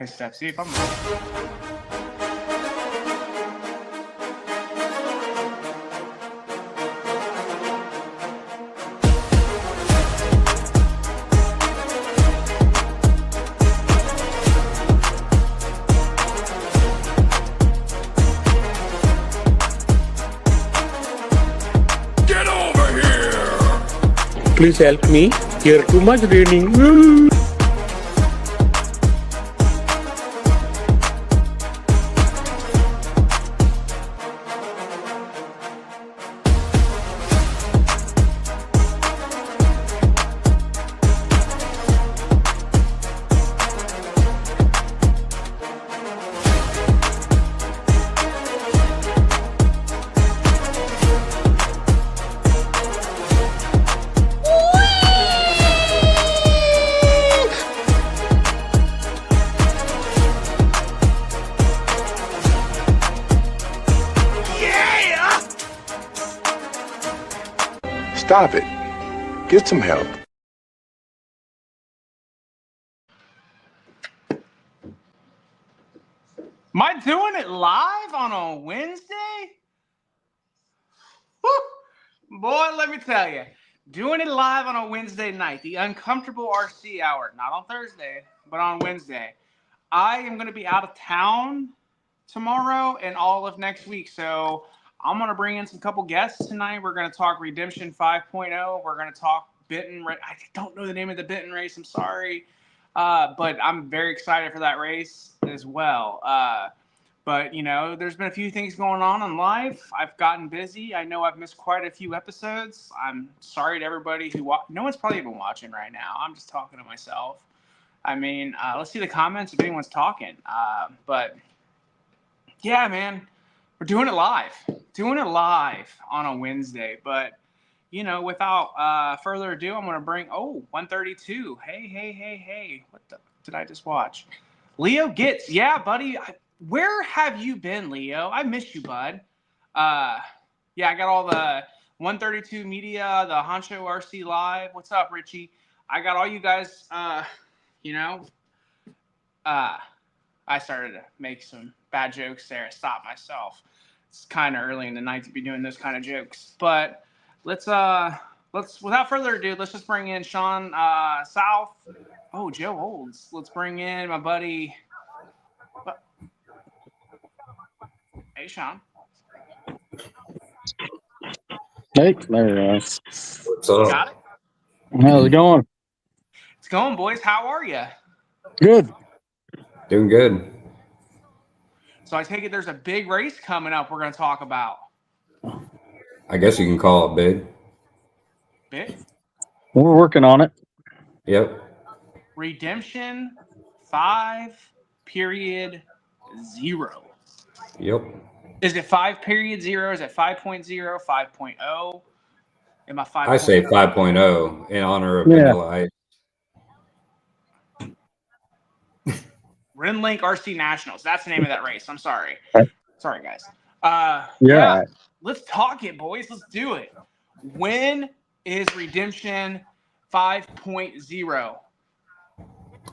Hey, Steph, see if I'm. Get over here! Please help me. Here too much raining. Stop it. Get some help. Am I doing it live on a Wednesday? Whew. Boy, let me tell you. Doing it live on a Wednesday night, the uncomfortable RC hour, not on Thursday, but on Wednesday. I am going to be out of town tomorrow and all of next week, so I'm going to bring in some couple guests tonight. We're going to talk Redemption 5.0. We're going to talk Benton. I don't know the name of the Benton race. I'm sorry. But I'm very excited for that race as well. But, you know, there's been a few things going on in life. I've gotten busy. I know I've missed quite a few episodes. I'm sorry to everybody who no one's probably even watching right now. I'm just talking to myself. I mean, let's see the comments if anyone's talking. But, yeah, man, we're doing it live. Doing it live on a Wednesday. But, you know, without further ado, I'm going to bring, 132. Hey. What the did I just watch? Leo Gitz. Yeah, buddy. Where have you been, Leo? I miss you, bud. Yeah, I got all the 132 media, the Honcho RC Live. What's up, Richie? I got all you guys, you know. I started to make some bad jokes there. I stopped myself. It's kind of early in the night to be doing those kind of jokes. But let's without further ado, let's just bring in Sean South. Oh, Joe Olds. Let's bring in my buddy. Hey, Sean. Hey, there you go. What's up? Got it? How's it going? It's going, boys. How are you? Good. Doing good. So I take it there's a big race coming up we're going to talk about. I guess you can call it big. Big? We're working on it. Yep. Redemption 5.0. Yep. Is it 5.0? Is it 5.0? 5.0? Am I 5.0? I say 5.0 in honor of Yeah. Vanilla Ice. Renlink RC Nationals. That's the name of that race. I'm sorry. Sorry, guys. Yeah. Let's talk it, boys. Let's do it. When is Redemption 5.0?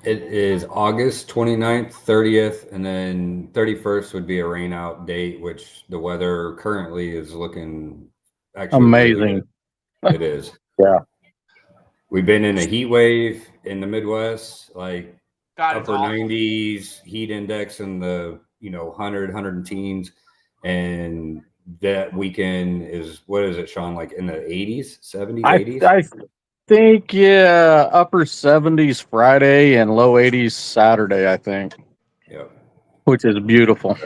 It is August 29th, 30th, and then 31st would be a rain out date, which the weather currently is looking actually Amazing. really good. It is. Yeah. We've been in a heat wave in the Midwest, like God, it's upper awful. 90s, heat index in the 100 teens, and that weekend is, what is it, Sean, like in the 80s, 70s, 80s? I think, yeah, upper 70s Friday and low 80s Saturday, I think, Yep. which is beautiful.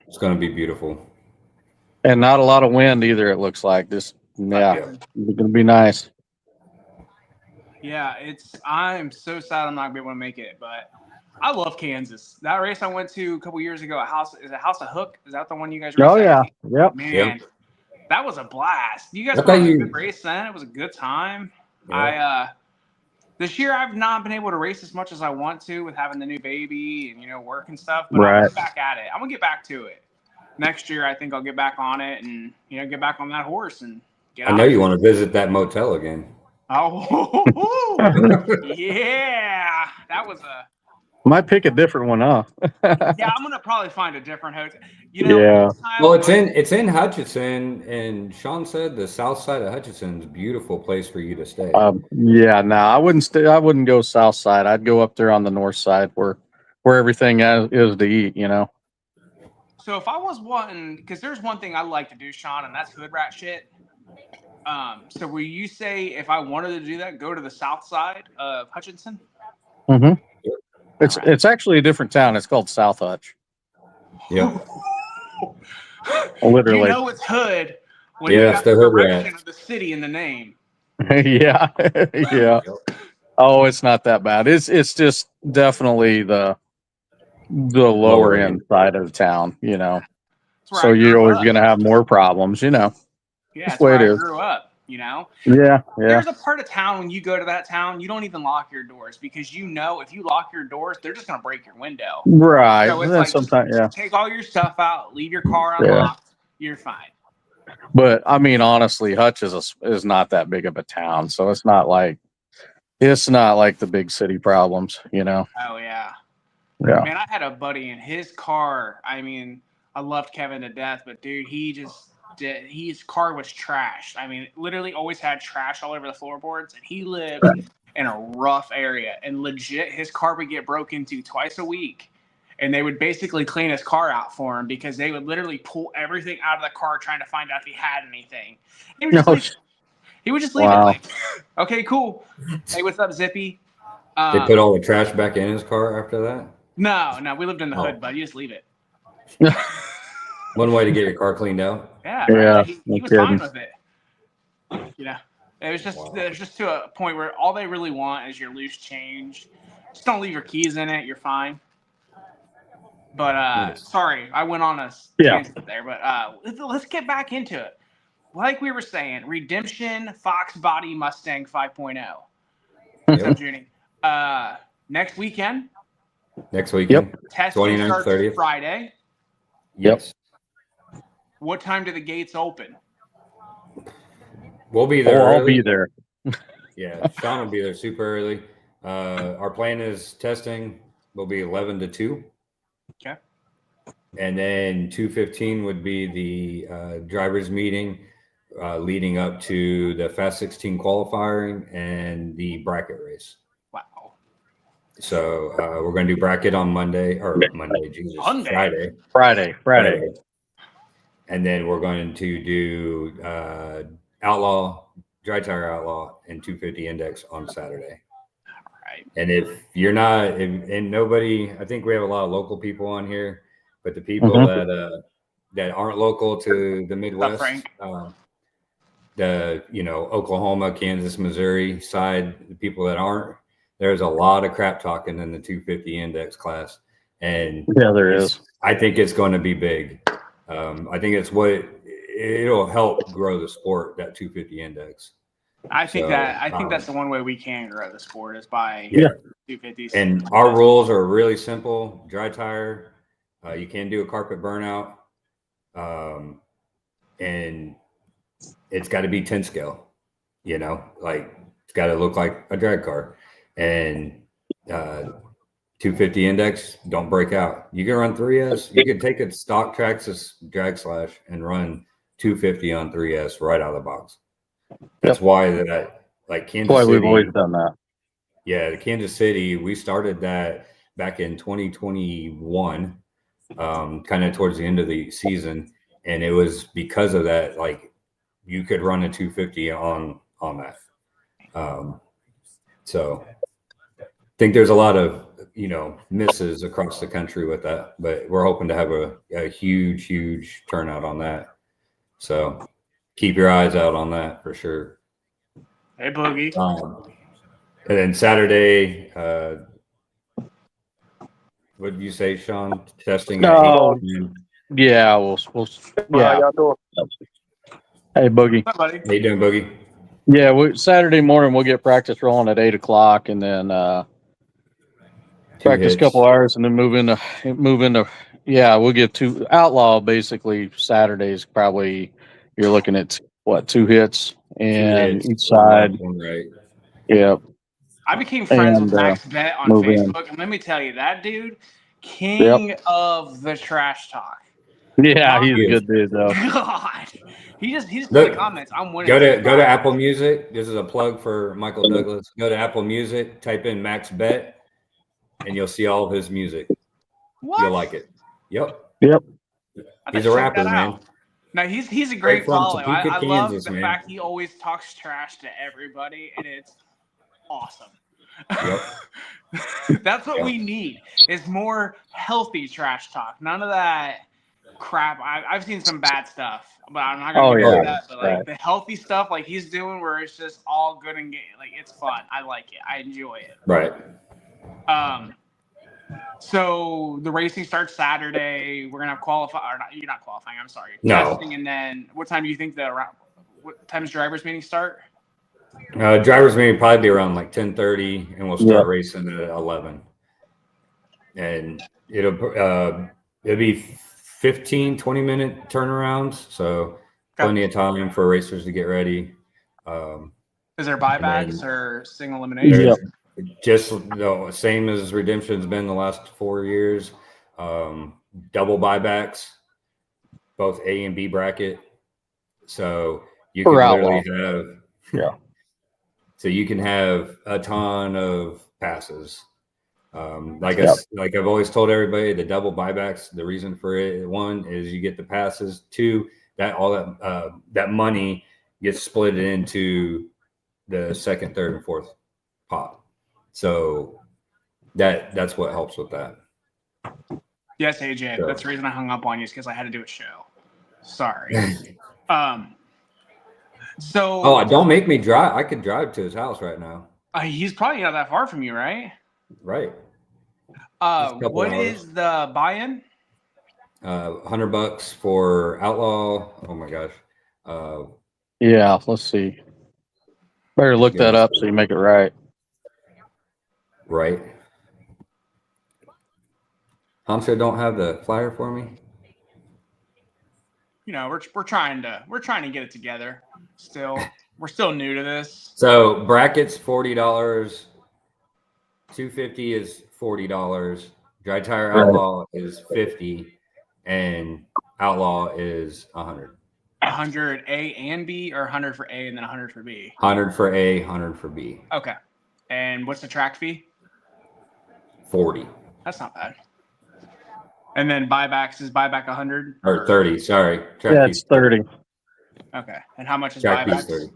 It's going to be beautiful. And not a lot of wind either, it looks like. Just, yeah, Yeah. it's going to be nice. Yeah, I'm so sad I'm not going to be able to make it, but I love Kansas. That race I went to a couple years ago at House of Hook? Is that the one you guys raced? Oh, yeah. Yep. Man, Yep. that was a blast. You guys I put thought on a you- good race then. It was a good time. Yeah. This year I've not been able to race as much as I want to with having the new baby and work and stuff. But I'm Right. gonna get back at it. I'm gonna get back to it. Next year I think I'll get back on it and get back on that horse and get I out know of you it. want to visit that motel again. Oh yeah. That was Might pick a different one up. Yeah, I'm gonna probably find a different hotel. You know, Yeah. next time Well, it's in Hutchinson, and Sean said the south side of Hutchinson is a beautiful place for you to stay. Yeah, no, I wouldn't stay. I wouldn't go south side. I'd go up there on the north side where everything is to eat. You know. So if I was wanting, because there's one thing I like to do, Sean, and that's hood rat shit. So will you say if I wanted to do that, go to the south side of Hutchinson? Mm-hmm. It's All right. it's actually a different town. It's called South Hutch. Yeah. Literally. You know it's hood when Yeah, you it's got the the hood direction rat. of the city in the name. Yeah. Yeah. Oh, it's not that bad. It's just definitely the lower Lower end end. side of the town. You know. That's where So I you're grew always up. gonna have more problems. You know. Yeah, That's that's the way where it I is. grew up. You know, Yeah. Yeah. there's a part of town when you go to that town, you don't even lock your doors because you know if you lock your doors, they're just gonna break your window. Right. So it's And then like sometimes, yeah. take all your stuff out, leave your car Yeah. unlocked, you're fine. But I mean, honestly, Hutch is not that big of a town, so it's not like the big city problems. You know. Oh yeah. Yeah. Man, I had a buddy in his car. I mean, I loved Kevin to death, but dude, his car was trashed. I mean, literally always had trash all over the floorboards, and he lived in a rough area. And legit, his car would get broke into twice a week, and they would basically clean his car out for him because they would literally pull everything out of the car trying to find out if he had anything. He would just No, leave it. He would just leave it Wow. like, okay, cool. Hey, what's up, Zippy? They put all the trash back in his car after that. No, we lived in the Oh. hood, but you just leave it. One way to get your car cleaned out. Yeah, Yeah, right. He no was fine kidding. with it. You know, it was just Wow. there's just to a point where all they really want is your loose change. Just don't leave your keys in it. You're fine. But Nice. sorry, I went on a Yeah. tangent there. But let's get back into it. Like we were saying, Redemption Fox Body Mustang 5.0. Yep. So, Junie, next weekend, Next weekend. testing 29th, starts 30th. Friday. Yes. What time do the gates open? We'll be Oh, there. I'll early. be there. Yeah, Sean will be there super early. Our plan is testing will be 11 to 2. Okay. And then 2:15 would be the drivers meeting leading up to the Fast 16 qualifying and the bracket race. Wow. So we're going to do bracket on Monday, Jesus, Monday. Friday. And then we're going to do Outlaw, Dry Tire Outlaw, and 250 Index on Saturday. Right. And if you're not, and nobody, I think we have a lot of local people on here, but the people that aren't local to the Midwest, Frank. the Oklahoma, Kansas, Missouri side, the people that aren't, there's a lot of crap talking in the 250 Index class, and Yeah, there is. I think it's going to be big. I think it'll help grow the sport, that 250 Index. I think So, that's the one way we can grow the sport is by Yeah. 250s. And our rules are really simple. Dry tire, you can do a carpet burnout, and it's got to be 10 scale. Like it's got to look like a drag car. And 250 Index, don't break out. You can run 3S. You can take a stock Traxxas drag slash and run 250 on 3S right out of the box. That's why that like Kansas That's why we've City. always done that. Yeah, the Kansas City, we started that back in 2021, kind of towards the end of the season, and it was because of that. Like you could run a 250 on that. So I think there's a lot of misses across the country with that, but we're hoping to have a huge turnout on that. So keep your eyes out on that for sure. Hey, Boogie. And then Saturday, what did you say, Sean? Testing. No. At 8 Yeah, we'll yeah. Hey, Boogie. What's up, buddy? How you doing, Boogie? Yeah, Saturday morning we'll get practice rolling at 8:00, and then practice a couple hours, and then move into. Yeah, we'll get two Outlaw. Basically, Saturdays probably you're looking at 2 hits and each side. Right. Yeah. I became friends with And, Max Bet on move in. Facebook, and let me tell you, that dude, king of the trash talk. Yeah, he's a Yes. good dude though. God, he just put in Look, the comments. I'm winning. Go to 65. Apple Music. This is a plug for Michael Douglas. Go to Apple Music, type in Max Bet, and you'll see all of his music. What? You'll like it. Yep. Yep. I He's have a to check rapper, that man. out. No, he's a great from follow. Topeka, I love Kansas, the man. fact he always talks trash to everybody, and it's awesome. Yep. That's what Yep. we need is more healthy trash talk. None of that crap. I've seen some bad stuff, but I'm not gonna Oh, get into yeah. that. But like the healthy stuff, like he's doing, where it's just all good and like it's fun. I like it. I enjoy it. Right. So the racing starts Saturday. We're gonna have qualify, or not? You're not qualifying. I'm sorry. No. Testing, and then what time do you think what time's drivers meetings start? Drivers meeting probably be around like 10:30, and we'll start racing at 11. And it'll be 15, 20-minute turnarounds, so plenty of time for racers to get ready. Is there buybacks or single elimination? Yep. Just the same as Redemption's been the last 4 years. Double buybacks, both A and B bracket. So you can literally have So you can have a ton of passes. Like I've always told everybody, the double buybacks, the reason for it, one is you get the passes. Two, that all that money gets split into the second, third, and fourth pot. So that's what helps with that. Yes, AJ. So. That's the reason I hung up on you, is because I had to do a show. Sorry. So Don't make me drive. I could drive to his house right now. He's probably not that far from you, right? Right. What is the buy-in? $100 for Outlaw. Oh my gosh. Yeah, let's see. Better look that up so you make it right. Right. Hamsha don't have the flyer for me. You know, we're trying to get it together. We're still new to this. So brackets $40, 250 is $40. Dry tire Outlaw is 50, and Outlaw is 100. 100 A and B, or 100 for A and then 100 for B? 100 for A, 100 for B. Okay. And what's the track fee? 40 That's not bad. And then buybacks is buyback 100 or 30. Sorry, track Yeah, fee's it's 30. Okay. And how much is Track fee's buybacks?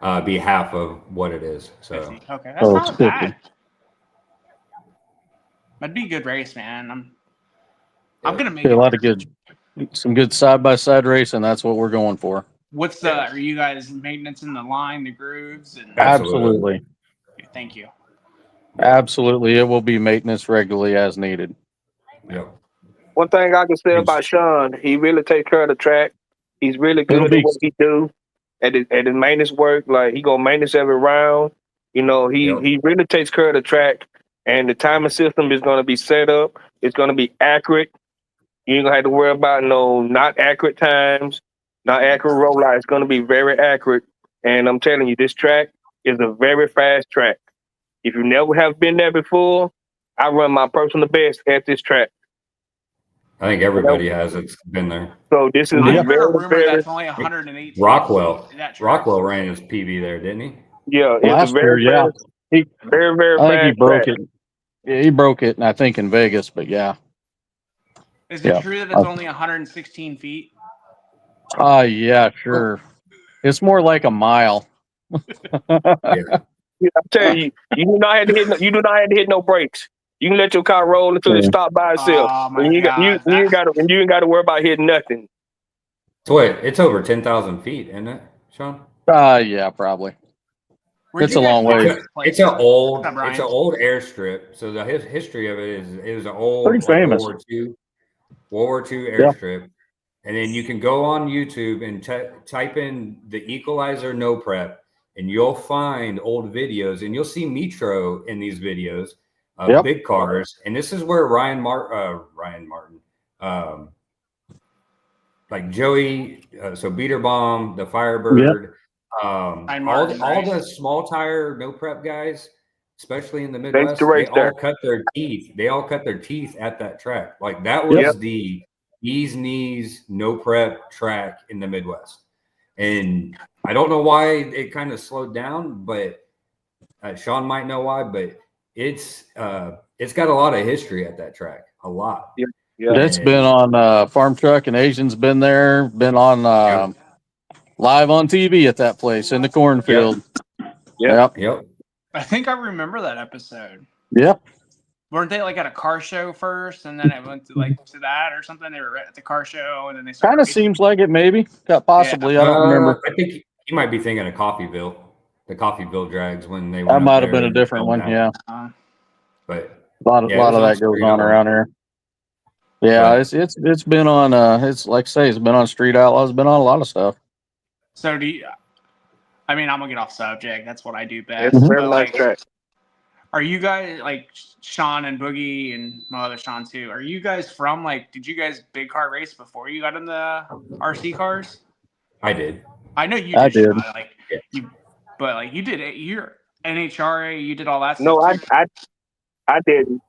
30. Be half of what it is. So 50. Okay, that's Oh, not it's bad. 50. That'd be a good race, man. I'm gonna make A it. lot of some good side-by-side racing. That's what we're going for. What's the? Are you guys maintenance in the line, the grooves, and? Absolutely. Thank you. Absolutely. It will be maintenance regularly as needed. Yep. One thing I can say about Sean, he really takes care of the track. He's really good at what he do at his maintenance work. Like he gonna maintenance every round. You know, he really takes care of the track, and the timing system is gonna be set up. It's gonna be accurate. You ain't gonna have to worry about no not accurate times, not accurate roll out. It's gonna be very accurate. And I'm telling you, this track is a very fast track. If you never have been there before, I run my personal best at this track. I think everybody has been there. So this is I a heard a rumor very, that's only 108. Rockwell. That track. Rockwell ran his PB there, didn't he? yeah, it's Last a very, year, yeah. very, very I think he fast broke track. it. Yeah, he broke it, and I think in Vegas, but yeah. Is it true that it's only 116 feet? Yeah, sure. It's more like a mile. Yeah. I tell you, you do not have to hit no brakes. You can let your car roll until it stops by itself. Oh my And you God, ain't got to worry about hitting nothing. So wait, it's over 10,000 feet, isn't it, Sean? Yeah, probably. Where'd It's you a guys long find way. this place? It's an old What's up, Brian? airstrip. So the history of it is it was an old Pretty famous. World War II airstrip. And then you can go on YouTube and type in the Equalizer no prep, and you'll find old videos, and you'll see Metro in these videos of big cars. And this is where Ryan Martin, like Joey, so Beater Bomb, the Firebird, all the small tire no prep guys especially in the They Midwest, used to race they there. all cut their teeth. They all cut their teeth at that track. Like that was Yep. the bees knees, no prep track in the Midwest. And I don't know why it kind of slowed down, but Sean might know why, but it's got a lot of history at that track. A lot. Yeah. Yeah. It's been on Farm Truck, and Asians been there, been on live on TV at that place in the cornfield. Yep. Yep. I think I remember that episode. Yep. Weren't they like at a car show first, and then it went to like to that or something? They were at the car show, and then they started. Kind of seems like it, maybe. Possibly. I don't remember. I think you might be thinking of Coffeyville. The Coffeyville drags when they went That up might have there been a and different filmed one. that. Yeah. But A lot of Yeah, it was on that goes Street on Outlaws. around here. Yeah, Right. it's been on it's like I say, it's been on Street Outlaws, been on a lot of stuff. So do you? I mean, I'm gonna get off subject. That's what I do best. It's a very But, nice like, track. are you guys like Sean and Boogie and my other Sean too? Are you guys from like? Did you guys big car race before you got in the RC cars? I did. I know you. I did. did. Sean, like Yeah. you, but like you did it. You're NHRA. You did all that. No, stuff too. I didn't.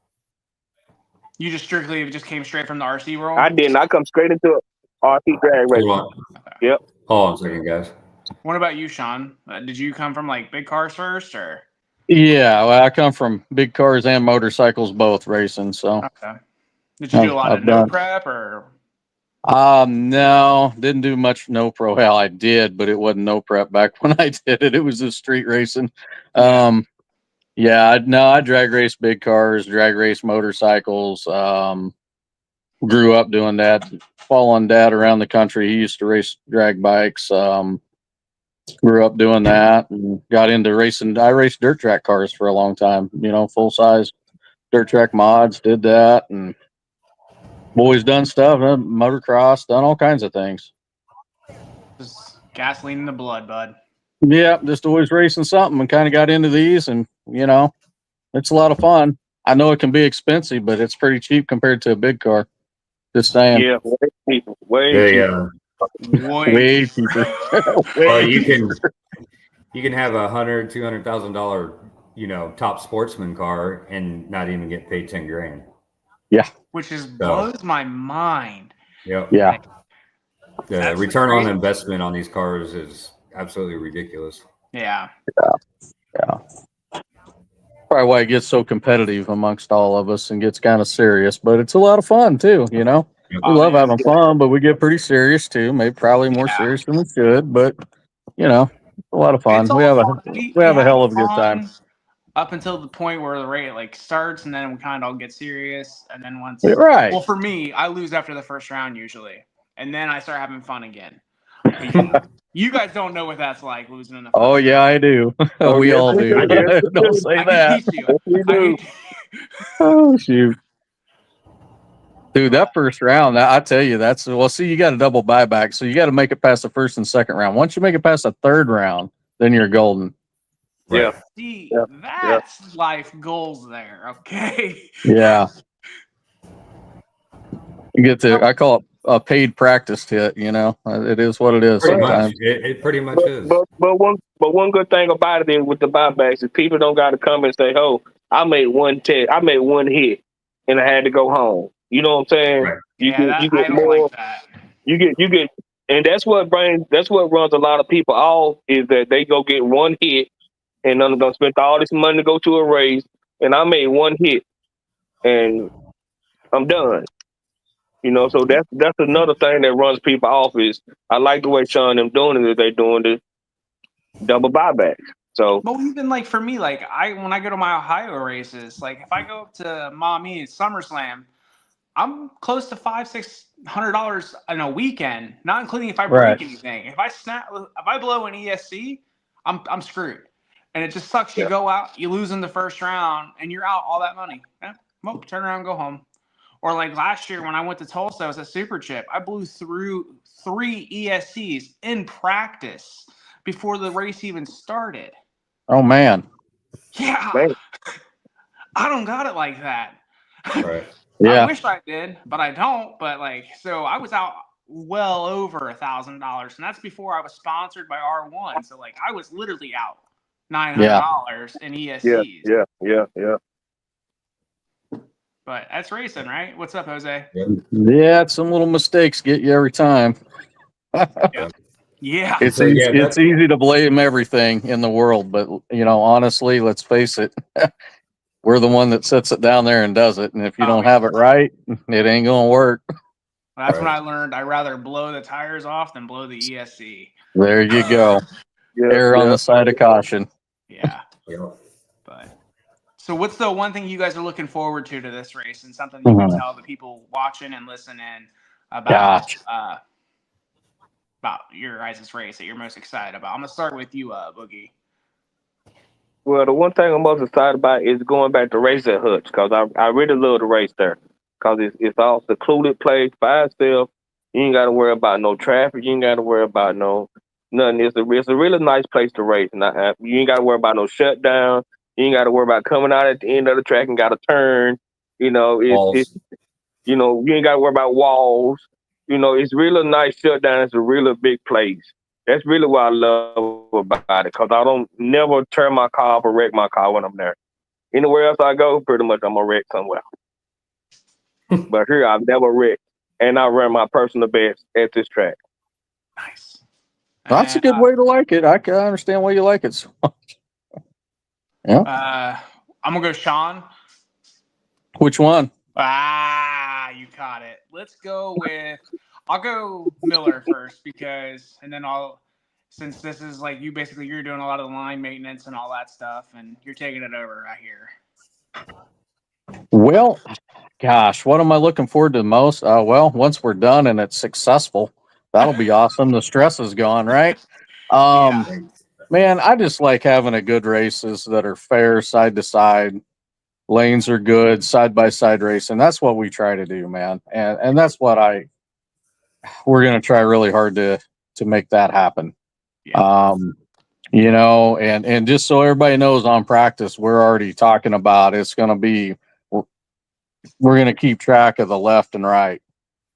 You just strictly just came straight from the RC world. I didn't. I come straight into RC drag racing. Hold on. Yep. Hold on a second, guys. What about you, Sean? Did you come from like big cars first, or? Yeah, well, I come from big cars and motorcycles both racing, so Okay. Did you do a lot I've of no done- prep or? no, didn't do much no pro. Hell, I did, but it wasn't no prep back when I did it. It was just street racing. I drag race big cars, drag race motorcycles. Grew up doing that. Following dad around the country. He used to race drag bikes. Grew up doing that and got into racing. I raced dirt track cars for a long time, full size dirt track mods, did that, and always done stuff, motocross, done all kinds of things. Just gasoline in the blood, bud. Yeah, just always racing something and kind of got into these, and it's a lot of fun. I know it can be expensive, but it's pretty cheap compared to a big car. Just saying. Yeah, way cheaper. Way They, cheaper. Way cheaper. well, you can have $100,000-$200,000, top sportsman car and not even get paid $10,000. Which is blows my mind. Yep. Yeah. The That's return on crazy. investment on these cars is absolutely ridiculous. Yeah. Probably why it gets so competitive amongst all of us and gets kind of serious, but it's a lot of fun too, We love having fun, but we get pretty serious too. Maybe probably more serious than we should, but a lot of fun. It's all We have fun. we have a hell of a good time. fun Up until the point where the race like starts, and then we kind of all get serious, and then once. Right. Well, for me, I lose after the first round usually, and then I start having fun again. You guys don't know what that's like losing in the. Oh yeah, I do. Oh, we yes, all we do. do. Don't say I that. can teach you. You I do. can- Oh shoot. Dude, that first round, I tell you, you got a double buyback, so you got to make it past the first and second round. Once you make it past the third round, then you're golden. Yeah. See, Yeah. that's life goals there. Okay. Yeah. You get to, I call it a paid practice hit, it is what it is Pretty much. sometimes. It pretty much is. But one good thing about it is with the buybacks is people don't got to come and say, "Oh, I made one hit, and I had to go home." You know what I'm saying? Right. You I get don't more. like that. You get, and that's what runs a lot of people off is that they go get one hit, and then they're gonna spend all this money to go to a race, and I made one hit, and I'm done. So that's another thing that runs people off is I like the way Sean them doing it. They're doing the double buybacks. So But even like for me, like when I go to my Ohio races, like if I go up to Mommy at SummerSlam, I'm close to $500-$600 in a weekend, not including if I break Right. anything. If I blow an ESC, I'm screwed. And it just sucks. You go out, you lose in the first round, and you're out all that money. Yeah, well, turn around and go home. Or like last year when I went to Tulsa, I was at Super Chip. I blew through 3 ESCs in practice before the race even started. Oh man. Yeah. Man. I don't got it like that. Right. Yeah. I wish I did, but I don't. But so I was out well over $1,000, and that's before I was sponsored by R1. So I was literally out $900 in ESCs. Yeah. But that's racing, right? What's up, Jose? Yeah, some little mistakes get you every time. Yeah. It's So, easy, yeah, it's easy to blame everything in the world, but honestly, let's face it, we're the one that sits it down there and does it. And if you Oh, don't yeah. have it right, it ain't gonna work. That's when Right. I learned I'd rather blow the tires off than blow the ESC. There you go. Yeah. Err on the side of caution. Yeah. Yeah. But so what's the one thing you guys are looking forward to this race, and something you can tell the people watching and listening about about your guys' race that you're most excited about? I'm gonna start with you, Boogie. Well, the one thing I'm most excited about is going back to race at Hutch, because I really love the race there, because it's all secluded place by itself. You ain't got to worry about no traffic. You ain't got to worry about nothing. It's a really nice place to race, and you ain't got to worry about no shutdown. You ain't got to worry about coming out at the end of the track and got to turn. It's you ain't got to worry about walls. It's really nice shutdown. It's a really big place. That's really what I love about it, because I don't never turn my car off or wreck my car when I'm there. Anywhere else I go, pretty much I'm gonna wreck somewhere. But here I've never wrecked, and I run my personal best at this track. Nice. That's a good way to like it. I can understand why you like it so much. Yeah. I'm gonna go Sean. Which one? You caught it. Let's go with. I'll go Miller first and then since this is like you're doing a lot of the line maintenance and all that stuff, and you're taking it over right here. Well, gosh, what am I looking forward to the most? Well, once we're done and it's successful, that'll be awesome. The stress is gone, right? Man, I just like having a good races that are fair, side to side. Lanes are good, side by side racing. That's what we try to do, man. And that's what we're going to try really hard to make that happen. Yeah. And just so everybody knows, on practice, we're already talking about it's going to be, we're going to keep track of the left and right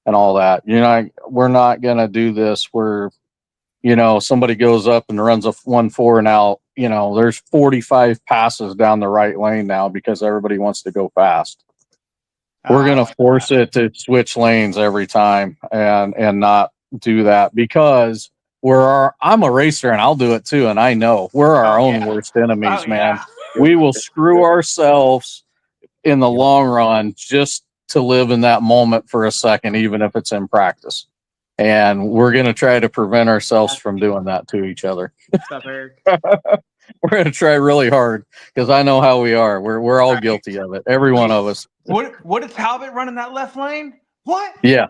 and all that. We're not going to do this where, somebody goes up and runs a 1-4 and out, there's 45 passes down the right lane now because everybody wants to go fast. We're going to force it to switch lanes every time and not do that, because I'm a racer and I'll do it too. And I know we're our own worst enemies, man. Yeah. We will screw ourselves in the long run just to live in that moment for a second, even if it's in practice. And we're going to try to prevent ourselves from doing that to each other. What's up, Eric? We're going to try really hard, because I know how we are. We're all guilty of it. Every one of us. What did Talbot run in that left lane? What? Yeah,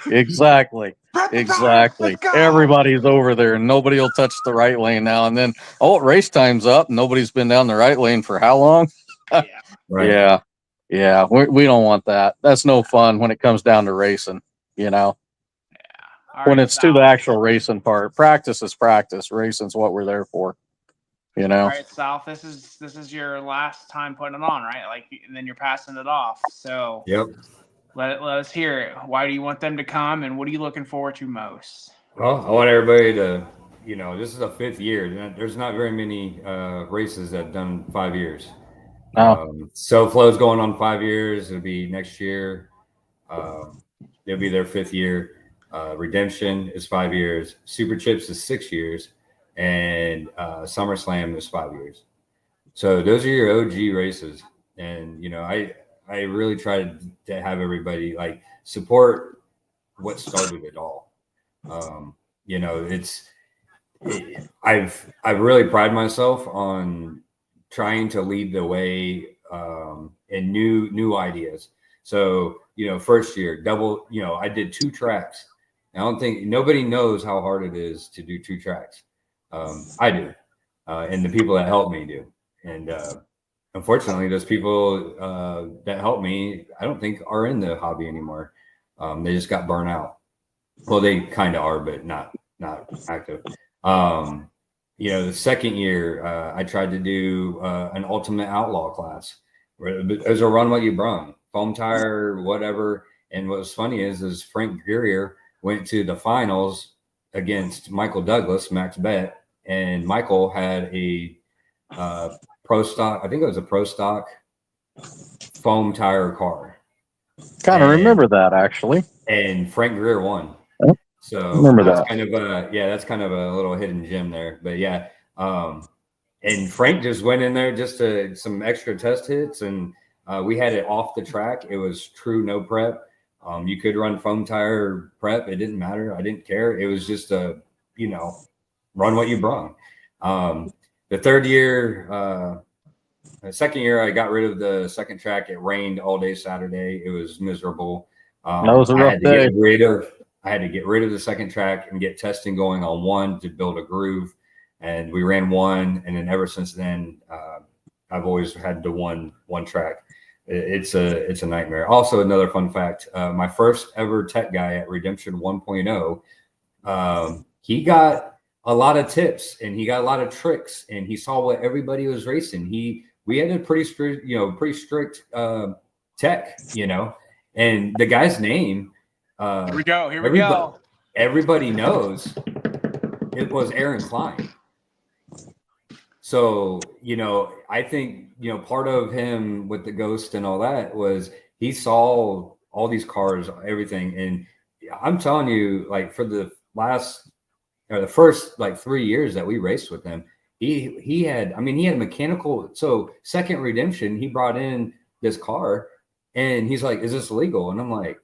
exactly. Exactly. Everybody's over there and nobody will touch the right lane now. And then, race time's up. Nobody's been down the right lane for how long? Right. Yeah. We don't want that. That's no fun when it comes down to racing, When it's to the actual racing part. Practice is practice. Racing's what we're there for. All right, South. This is your last time putting it on, right? And then you're passing it off. So Yep. Let us hear it. Why do you want them to come, and what are you looking forward to most? Well, I want everybody to, this is a 5th year. There's not very many races that have done 5 years. SoFlo's going on 5 years. It'll be next year. They'll be their 5th year. Redemption is 5 years. Super Chips is 6 years. And SummerSlam is 5 years. So those are your OG races. And, I really try to have everybody support what started it all. I've really pride myself on trying to lead the way in new ideas. So, first year I did 2 tracks. I don't think nobody knows how hard it is to do 2 tracks. I do. And the people that help me do. And, unfortunately, those people that help me, I don't think are in the hobby anymore. They just got burnt out. Well, they kind of are, but not active. The second year, I tried to do an ultimate outlaw class. It was a run what you brung, foam tire, whatever. And what was funny is Frank Greer went to the finals against Michael Douglas, Max Bet, and Michael had a pro stock. I think it was a pro stock foam tire car. Kind of remember that actually. And Frank Greer won. Oh, So remember that's that. kind of that's kind of a little hidden gem there. But yeah, and Frank just went in there just to some extra test hits, and we had it off the track. It was true no prep. You could run foam tire prep. It didn't matter. I didn't care. It was just run what you brung. The third year, the second year, I got rid of the second track. It rained all day Saturday. It was miserable. That was a rough day. I had to get rid of the second track and get testing going on one to build a groove. And we ran one, and then ever since then, I've always had the one track. It's a nightmare. Also, another fun fact: my first ever tech guy at Redemption 1.0, he got a lot of tips and he got a lot of tricks, and he saw what everybody was racing. We had a pretty strict, tech, and the guy's name. Here we go. Everybody knows it was Aaron Klein. So, I think, part of him with the Ghost and all that was he saw all these cars, everything. And I'm telling you, like, for the first 3 years that we raced with him, he had mechanical. So second Redemption, he brought in this car and he's like, is this legal? And I'm like,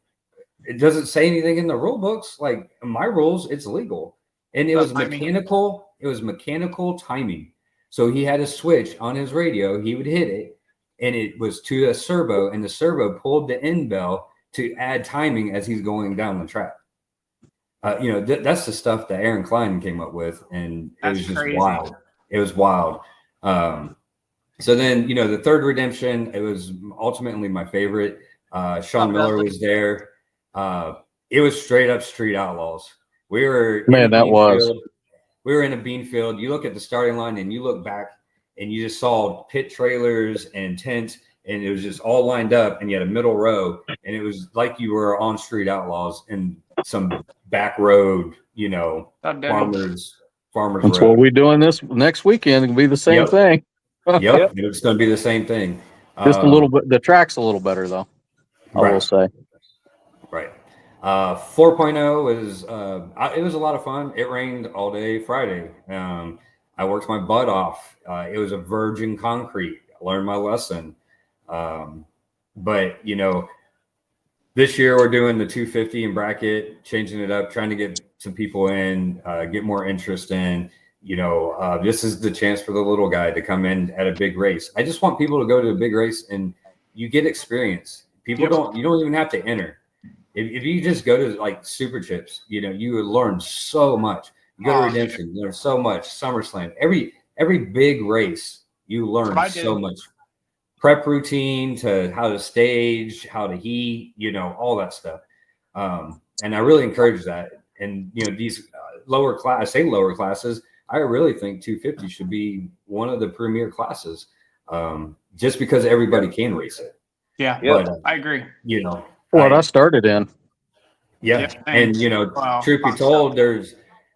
it doesn't say anything in the rule books. Like, in my rules, it's legal. And it was mechanical. It was mechanical timing. So he had a switch on his radio. He would hit it, and it was to a servo, and the servo pulled the end bell to add timing as he's going down the track. That's the stuff that Aaron Klein came up with, and it was just crazy. Wild. It was wild. So then, the third Redemption, it was ultimately my favorite. Sean Miller was there. It was straight up street outlaws. We were We were in a bean field. You look at the starting line and you look back and you just saw pit trailers and tents, and it was just all lined up, and you had a middle row, and it was like you were on Street Outlaws in some back road, farmers. That's what we're doing this next weekend. It'll be the same thing. Yep. It's going to be the same thing. Just a little bit. The track's a little better though. I will say. Right. 4.0 was it was a lot of fun. It rained all day Friday. I worked my butt off. It was a virgin concrete. I learned my lesson. But this year we're doing the 250 in bracket, changing it up, trying to get some people in, get more interest in. This is the chance for the little guy to come in at a big race. I just want people to go to a big race and you get experience. You don't even have to enter. If you just go to like Super Chips, you would learn so much. You go to Redemption, you learn so much. SummerSlam, every big race, you learn so much. Prep routine to how to stage, how to heat, all that stuff. And I really encourage that. And these lower classes, I really think 250 should be one of the premier classes, just because everybody can race it. Yeah, but, I agree. What I started in. Yeah. And truth be told,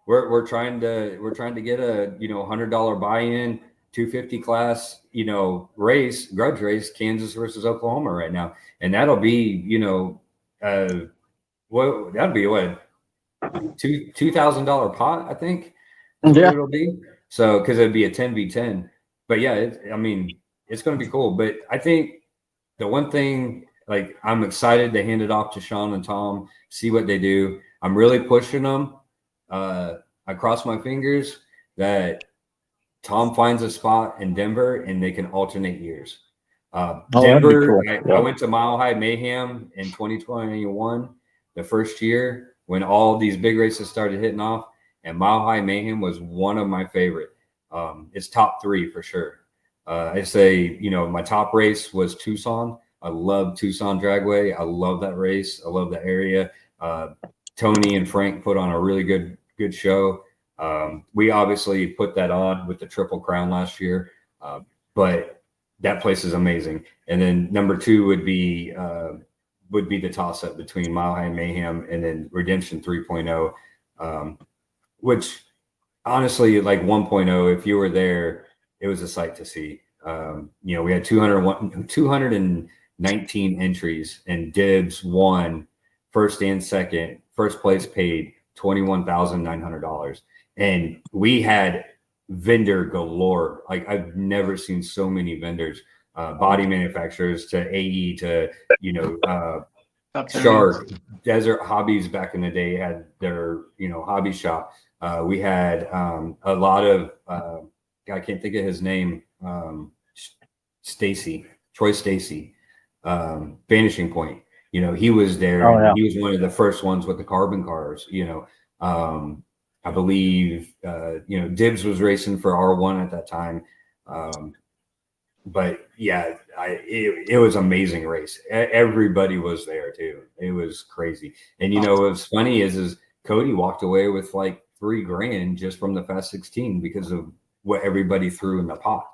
we're trying to get a $100 buy-in 250 class, grudge race, Kansas versus Oklahoma right now. And that'll be, that'll be what, $2,000 pot, I think. Yeah. It'll be. So, cause it'd be a 10v10, but yeah, it's going to be cool. But I think the one thing, like, I'm excited to hand it off to Sean and Tom, see what they do. I'm really pushing them. I cross my fingers that Tom finds a spot in Denver and they can alternate years. Denver, cool. I went to Mile High Mayhem in 2021, the first year when all these big races started hitting off, and Mile High Mayhem was one of my favorite. It's top 3 for sure. I say, my top race was Tucson. I love Tucson Dragway. I love that race. I love the area. Tony and Frank put on a really good show. We obviously put that on with the Triple Crown last year, but that place is amazing. And then number 2 would be the toss up between Mile High Mayhem and then Redemption 3.0, which honestly, like 1.0, if you were there, it was a sight to see. You know, we had 219 entries, and Dibs won first and second. First place paid $21,900, and we had vendor galore. Like, I've never seen so many vendors, body manufacturers to AE to, you know, Shark, Desert Hobbies back in the day had their, you know, hobby shop. We had a lot of I can't think of his name, Troy Stacy, Vanishing Point. You know, he was there. Oh, yeah. He was one of the first ones with the carbon cars. You know, I believe you know, Dibs was racing for R1 at that time. But yeah, it was an amazing race. Everybody was there too. It was crazy. And you know what's funny is Cody walked away with like $3,000 just from the Fast 16 because of what everybody threw in the pot.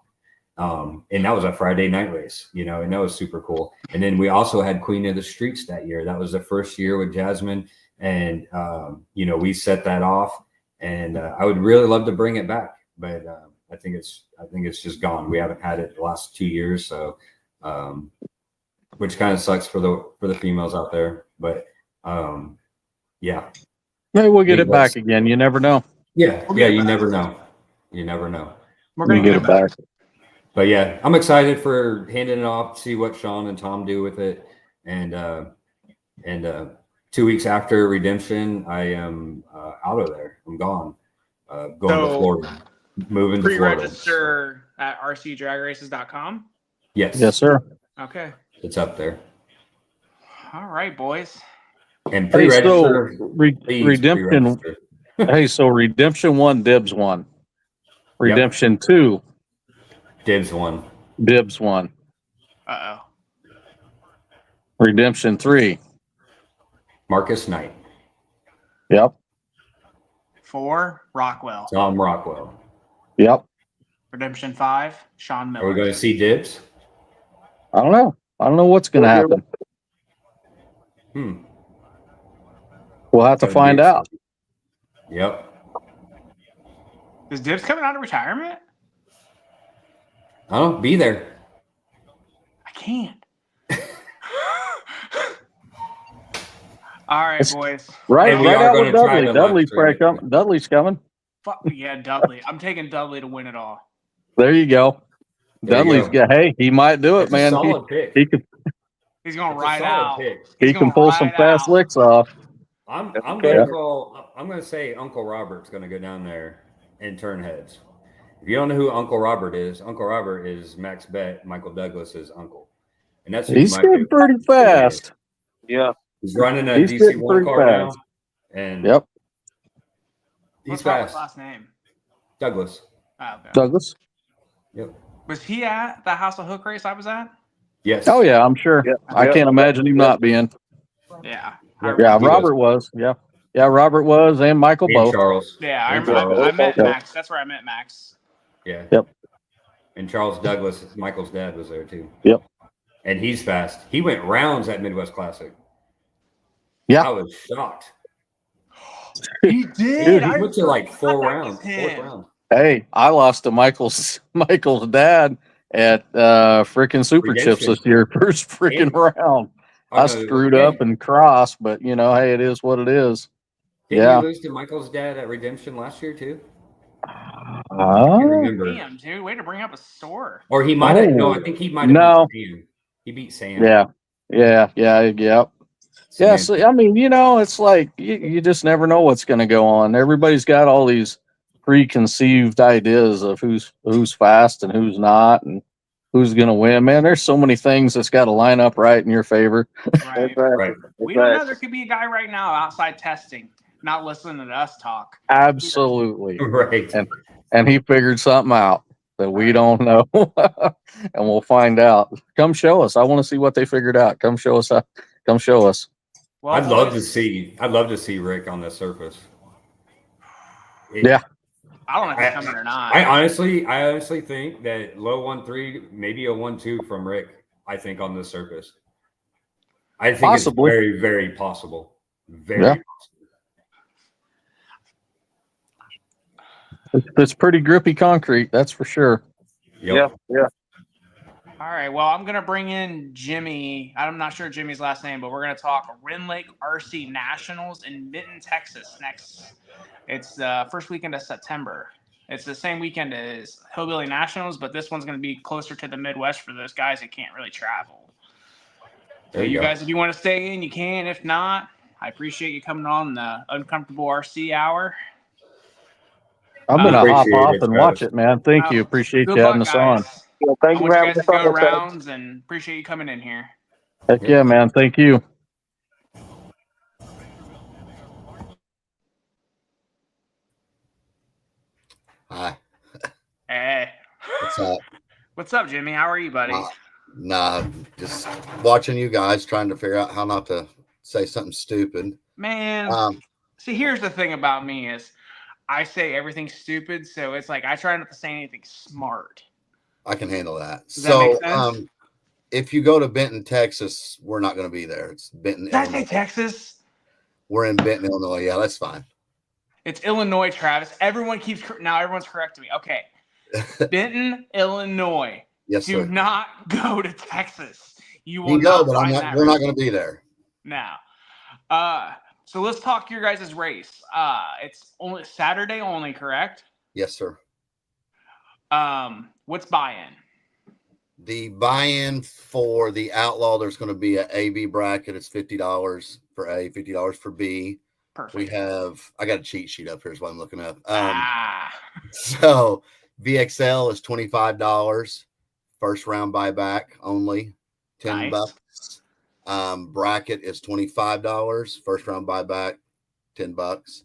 And that was a Friday night race, you know, and that was super cool. And then we also had Queen of the Streets that year. That was the first year with Jasmine, and you know, we set that off. And I would really love to bring it back, but I think it's just gone. We haven't had it the last 2 years, so which kind of sucks for the females out there. But yeah, Maybe we'll get it back again. You never know. Yeah, you never know. You never know. We're gonna get it back. But yeah, I'm excited for handing it off, see what Sean and Tom do with it. And 2 weeks after Redemption, I am out of there. I'm gone. Going to Florida. Moving to Florida. Pre-register at rcdragraces.com. Yes. Yes, sir. Okay. It's up there. All right, boys. And Hey, so pre-register. please Redemption. pre-register. Hey, so Redemption 1, Dibs 1. Redemption 2, Dibs won. Dibs 1. Uh-oh. Redemption 3. Marcus Knight. Yep. 4, Rockwell. Tom Rockwell. Yep. Redemption 5, Sean Miller. Are we going to see Dibs? I don't know. I don't know what's going to happen. We'll have to find out. Yep. Is Dibs coming out of retirement? I don't be there. I can't. All right, boys. Right, And we right are out with gonna try Dudley. to Dudley's live stream probably coming. Dudley's coming. Fuck yeah, Dudley. I'm taking Dudley to win it all. There you go. There you Dudley's go. got. Hey, he might do it, It's a man. solid pick. He could. He's gonna It's a ride solid out. pick. He He's can gonna pull some ride fast out. licks off. I'm Yeah. gonna say Uncle Robert's gonna go down there and turn heads. If you don't know who Uncle Robert is Max Bett, Michael Douglas's uncle, and that's who He's you might getting be. pretty fast. Yeah. He's running a He's DC getting one pretty car now, fast. and Yep. he's What's Robert's fast. last name? Douglas. Oh, okay. Douglas. Yep. Was he at the House of Hook race I was at? Yes. Oh yeah, I'm sure. Yeah. I can't imagine him not being. Yeah. Yeah, He Robert was. Yeah, Robert was, and Michael And both. Charles. Yeah, I And remember. Charles. I met Yep. Max. That's where I met Max. Yeah. Yep. And Charles Douglas, Michael's dad, was there too. Yep. And he's fast. He went rounds at Midwest Classic. Yeah. I was shocked. He Dude, did. he went to like four that rounds. was him. Fourth round. Hey, I lost to Michael's dad at freaking Super Chips Redemption. this year, first freaking round. Oh, I no, screwed okay. up and crossed, but you know, hey, it is what it is. Didn't Yeah. you lose to Michael's dad at Redemption last year too? I Oh, can't remember. Damn, dude. Way to bring up a sore. Or he might have. Oh. No, I think he might have. No. beat Sam. He beat Sam. yeah. Yeah, Sam. so, I mean, you know, it's like you just never know what's going to go on. Everybody's got all these preconceived ideas of who's fast and who's not and who's going to win. Man, there's so many things that's got to line up right in your favor. Right. Right. We don't know. There could be a guy right now outside testing, not listening to us talk. Absolutely. Right. And he figured something out that we don't know. And we'll find out. Come show us. I want to see what they figured out. Come show us. Come show us. Well, I'd love to boys, see Rick on the surface. Yeah. I don't know if he's coming or not. I honestly think that low 1.3, maybe a 1.2 from Rick. I think on the surface. I think Possibly. it's very, very possible. Very Yeah. possible. It's pretty grippy concrete, that's for sure. Yep. Yeah. All right. Well, I'm gonna bring in Jimmy. I'm not sure Jimmy's last name, but we're gonna talk Rend Lake RC Nationals in Benton, Texas. Next, it's the first weekend of September. It's the same weekend as Hillbilly Nationals, but this one's gonna be closer to the Midwest for those guys that can't really travel. So There you you go. guys, if you want to stay in, you can. If not, I appreciate you coming on the Uncomfortable RC Hour. I'm gonna hop Appreciate off it, and Travis. watch it, man. Thank you. Appreciate Good you luck, having us on. guys. Yeah, I thank you want for you having guys us to on, go Travis. rounds and appreciate you coming in here. Heck yeah, man. Thank you. Hi, Hey. what's up? What's up, Jimmy? How are you, buddy? Nah, just watching you guys trying to figure out how not to say something stupid. Man, see, here's the thing about me is I say everything stupid, so it's like I try not to say anything smart. I can handle that. Does that make sense? If you go to Benton, Texas, we're not going to be there. It's Benton, Did I say Illinois. Texas? We're in Benton, Illinois. Yeah, that's fine. It's Illinois, Travis. Everyone's correcting me. Okay. Benton, Illinois. Yes, Do sir. not go to Texas. You will We go, not but find that we're not race. going to be there. Now, so let's talk your guys' race. It's only Saturday only, correct? Yes, sir. What's buy-in? The buy-in for the Outlaw, there's going to be an A/B bracket. It's $50 for A, $50 for B. Perfect. We have, I got a cheat sheet up here is what I'm looking up. So VXL is $25. First round buyback only, $10. Nice. Bracket is $25. First round buyback, $10.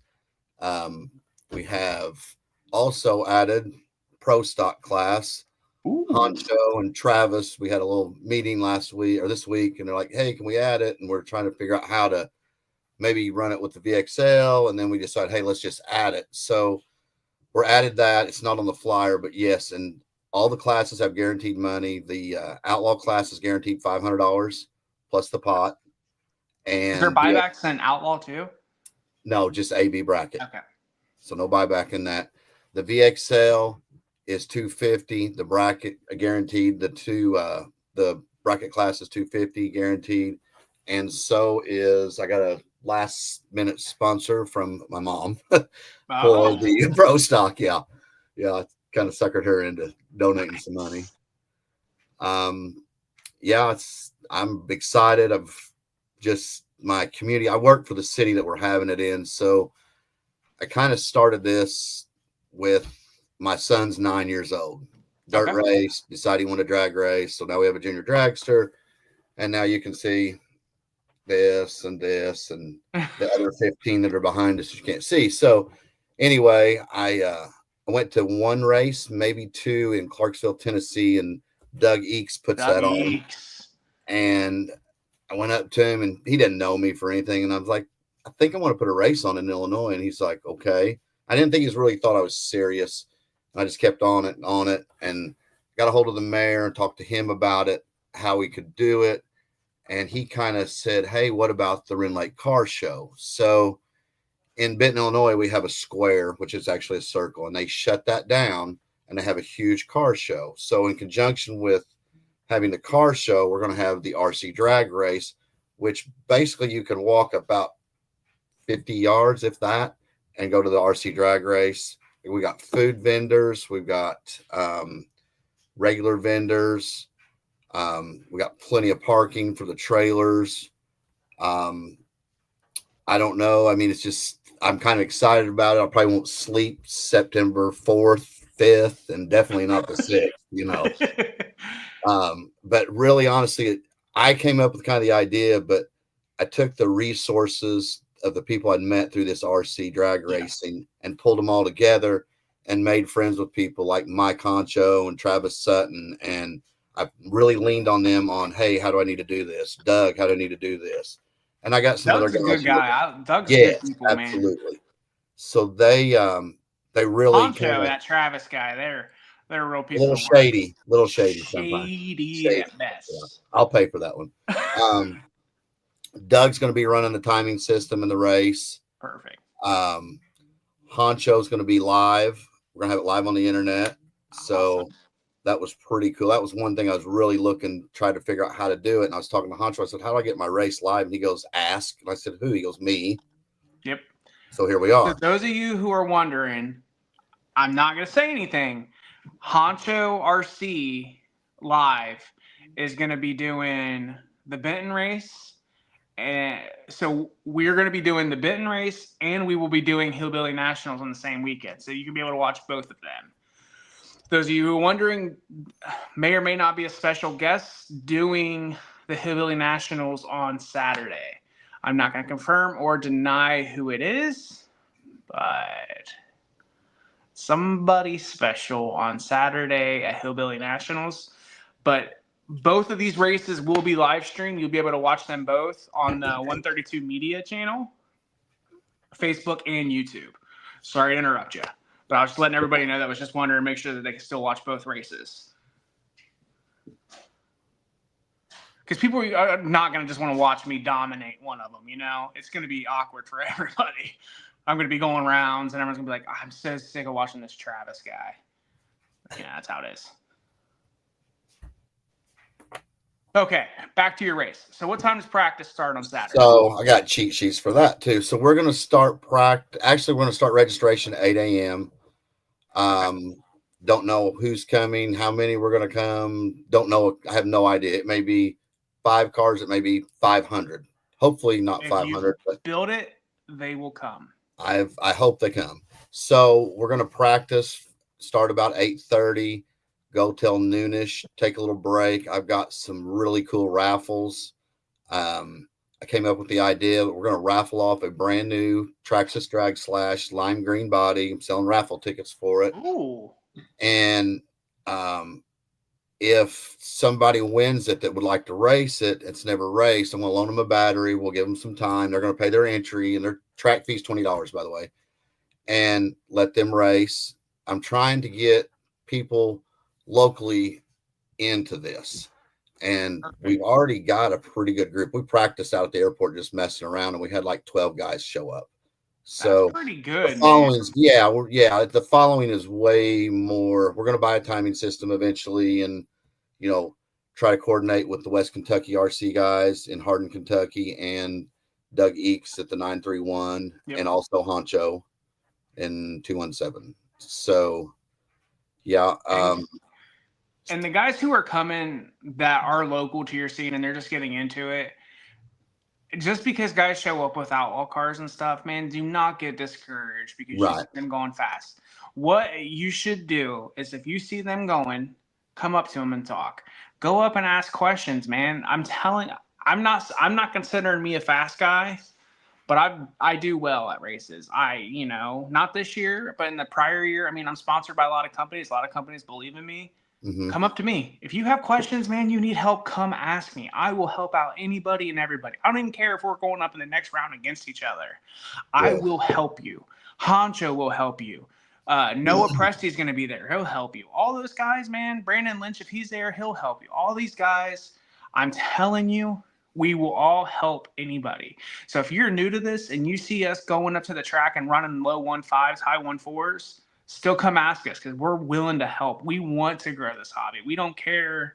We have also added pro stock class. Honcho and Travis, we had a little meeting last week or this week, and they're like, hey, can we add it? And we're trying to figure out how to maybe run it with the VXL. And then we decided, hey, let's just add it. So we're added that. It's not on the flyer, but yes. And all the classes have guaranteed money. The Outlaw class is guaranteed $500 plus the pot. And is there buybacks in Outlaw too? No, just AB bracket. Okay. So no buyback in that. The VXL is $250. The bracket guaranteed. The bracket class is $250 guaranteed. And so is, I got a last minute sponsor from my mom for the pro stock. Yeah. I kind of suckered her into donating some money. I'm excited of just my community. I work for the city that we're having it in. So I kind of started this with my son's 9 years old. Dirt race, decided he wanted to drag race. So now we have a junior dragster. And now you can see this and the other 15 that are behind us you can't see. So anyway, I went to one race, maybe two in Clarksville, Tennessee, and Doug Eakes puts that on. And I went up to him and he didn't know me for anything. And I was like, I think I want to put a race on in Illinois. And he's like, okay. I didn't think he really thought I was serious. I just kept on it and got a hold of the mayor and talked to him about it, how we could do it. And he kind of said, hey, what about the Rend Lake Car Show? So in Benton, Illinois, we have a square, which is actually a circle, and they shut that down and they have a huge car show. So in conjunction with having the car show, we're going to have the RC drag race, which basically you can walk about 50 yards, if that, and go to the RC drag race. We got food vendors. We've got regular vendors. We got plenty of parking for the trailers. I don't know. I mean, it's just, I'm kind of excited about it. I probably won't sleep September 4th, 5th, and definitely not the 6th, you know. But really, honestly, I came up with kind of the idea, but I took the resources of the people I'd met through this RC drag racing and pulled them all together and made friends with people like Mike Honcho and Travis Sutton. And I really leaned on them on, hey, how do I need to do this? Doug, how do I need to do this? And I got some Doug's other guys. a good guy. Doug's good people, absolutely. Man. So they really Honcho, that Travis guy, they're real people. Little shady Shady at best. Yeah. I'll pay for that one. Doug's going to be running the timing system in the race. Perfect. Honcho's going to be live. We're going to have it live on the internet. So that was pretty cool. That was one thing I was really trying to figure out how to do it. And I was talking to Honcho. I said, how do I get my race live? And he goes, ask. And I said, who? He goes, me. Yep. So here we So are. those of you who are wondering, I'm not going to say anything. Honcho RC Live is going to be doing the Benton race. And so we're going to be doing the Benton race, and we will be doing Hillbilly Nationals on the same weekend. So you can be able to watch both of them. Those of you who are wondering, may or may not be a special guest doing the Hillbilly Nationals on Saturday. I'm not going to confirm or deny who it is, but somebody special on Saturday at Hillbilly Nationals. But both of these races will be live streamed. You'll be able to watch them both on the 132 Media channel, Facebook, and YouTube. Sorry to interrupt you. But I was just letting everybody know that was just wondering, make sure that they can still watch both races. Because people are not going to just want to watch me dominate one of them, you know? It's going to be awkward for everybody. I'm going to be going rounds, and everyone's going to be like, I'm so sick of watching this Travis guy. Yeah, that's how it is. Okay, back to your race. So what time does practice start on Saturday? So I got cheat sheets for that too. So we're going to start practice. Actually, we're going to start registration at 8 a.m. Don't know who's coming, how many we're going to come. Don't know. I have no idea. It may be 5 cars. It may be 500. Hopefully not If 500. But build it, they will come. I hope they come. So we're going to practice. Start about 8:30. Go till noonish, take a little break. I've got some really cool raffles. I came up with the idea that we're going to raffle off a brand new Traxxas Drag Slash lime green body. I'm selling raffle tickets for it. Ooh. And if somebody wins it that would like to race it, it's never raced, I'm going to loan them a battery. We'll give them some time. They're going to pay their entry, and their track fee's $20, by the way, and let them race. I'm trying to get people locally into this, and we've already got a pretty good group. We practiced out at the airport just messing around, and we had like 12 guys show up. So that's pretty good. The following's, the following is way more. We're going to buy a timing system eventually, and try to coordinate with the West Kentucky RC guys in Hardin, Kentucky, and Doug Eakes at the 931, and also Honcho in 217. So yeah. And the guys who are coming that are local to your scene and they're just getting into it, just because guys show up with outlaw cars and stuff, man, do not get discouraged because you see them going fast. What you should do is, if you see them going, come up to them and talk. Go up and ask questions, man. I'm not considering me a fast guy, but I do well at races. Not this year, but in the prior year, I'm sponsored by a lot of companies. A lot of companies believe in me. Mm-hmm. Come up to me. If you have questions, man, you need help, come ask me. I will help out anybody and everybody. I don't even care if we're going up in the next round against each other. I will help you. Honcho will help you. Noah Presti is going to be there. He'll help you. All those guys, man. Brandon Lynch, if he's there, he'll help you. All these guys, I'm telling you, we will all help anybody. So if you're new to this and you see us going up to the track and running low 1.5s, high 1.4s, still come ask us, because we're willing to help. We want to grow this hobby. We don't care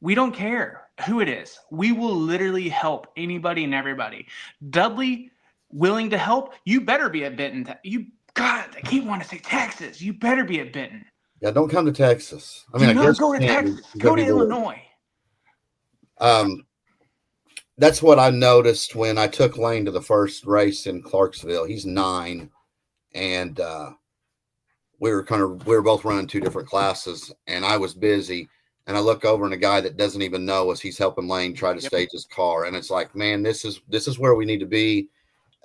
who it is. We will literally help anybody and everybody. Dudley, willing to help? You better be at Benton. I keep wanting to say Texas. You better be at Benton. Yeah, don't come to Texas. I guess go to Texas. Go to Illinois. That's what I noticed when I took Lane to the first race in Clarksville. He's 9, and we were both running 2 different classes, and I was busy, and I look over, and a guy that doesn't even know us, he's helping Lane try to stage his car, and it's like, man, this is where we need to be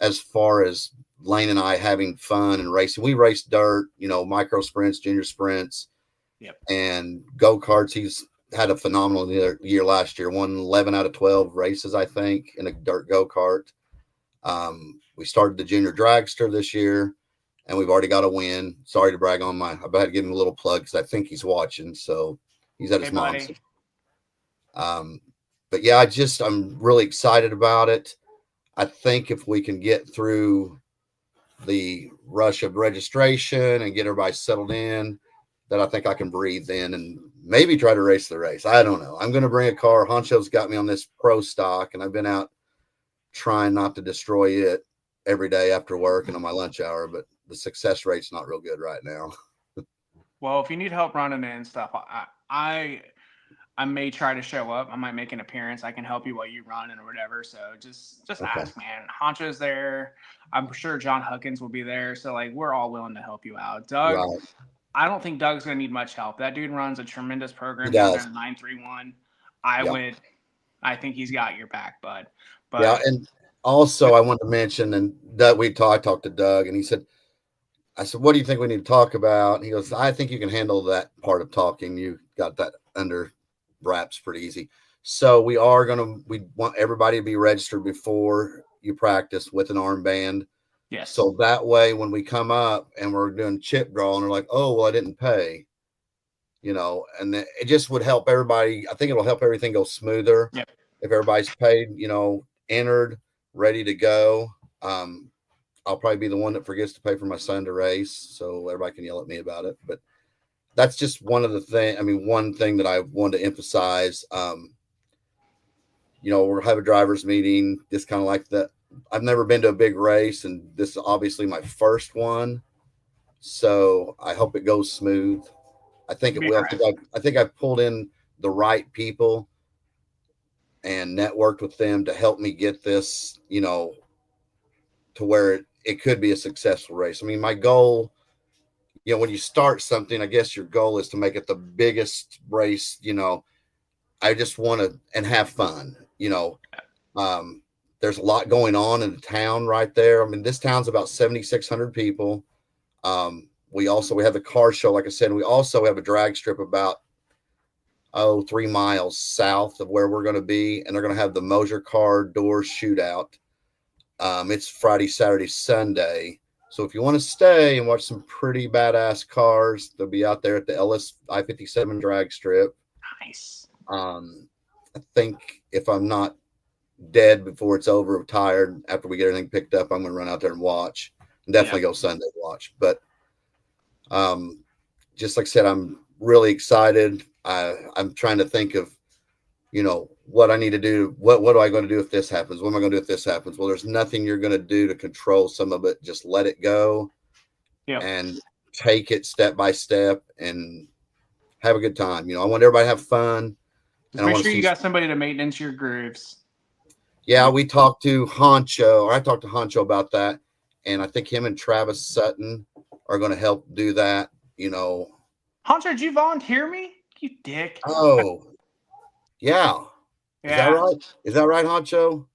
as far as Lane and I having fun and racing. We race dirt, micro sprints, junior sprints, and go-karts. He's had a phenomenal year last year. Won 11 out of 12 races, I think, in a dirt go-kart. We started the junior dragster this year, and we've already got a win. Sorry to brag on I had to give him a little plug because I think he's watching. So he's at his mom's. But yeah, I'm really excited about it. I think if we can get through the rush of registration and get everybody settled in, that I think I can breathe in and maybe try to race the race. I don't know. I'm going to bring a car. Honcho's got me on this pro stock, and I've been out trying not to destroy it every day after work and on my lunch hour, but the success rate's not real good right now. Well, if you need help running it and stuff, I may try to show up. I might make an appearance. I can help you while you run and whatever. So just Okay. ask, man. Honcho's there. I'm sure John Huckins will be there. So like we're all willing to help you out. Doug, Right. I don't think Doug's gonna need much help. That dude runs a tremendous program He down does. there in 931. Yeah. I think he's got your back, bud. But Yeah, and also I want to mention, and Doug, I talked to Doug, and he said, I said, what do you think we need to talk about? And he goes, I think you can handle that part of talking. You got that under wraps pretty easy. So we want everybody to be registered before you practice with an armband. yes. So that way, when we come up and we're doing chip draw and they're like, oh, well, I didn't pay, and then it just would help everybody. I think it'll help everything go smoother. Yep. If everybody's paid, entered, ready to go. I'll probably be the one that forgets to pay for my son to race, so everybody can yell at me about it. But that's just one thing that I wanted to emphasize. We'll have a driver's meeting, just kind of like that. I've never been to a big race, and this is obviously my first one. So I hope it goes smooth. I think it will. I think I've pulled in the right people and networked with them to help me get this, to where it could be a successful race. I mean, my goal, when you start something, I guess your goal is to make it the biggest race. I just want to and have fun. There's a lot going on in the town right there. I mean, this town's about 7,600 people. We have the car show, like I said. And we also have a drag strip about 3 miles south of where we're going to be, and they're going to have the Mosier car door shootout. It's Friday, Saturday, Sunday. So if you want to stay and watch some pretty badass cars, they'll be out there at the Ellis I-57 drag strip. Nice. I think if I'm not dead before it's over, tired after we get everything picked up, I'm going to run out there and watch. And definitely go Sunday watch. But just like I said, I'm really excited. I'm trying to think of, what I need to do. What am I going to do if this happens? What am I going to do if this happens? Well, there's nothing you're going to do to control some of it. Just let it go and take it step by step and have a good time. I want everybody to have fun. Just make sure you got somebody to maintenance your grooves. Yeah, I talked to Honcho about that. And I think him and Travis Sutton are going to help do that. Honcho, did you volunteer me? You dick. Oh, yeah. Is that right? Is that right, Honcho?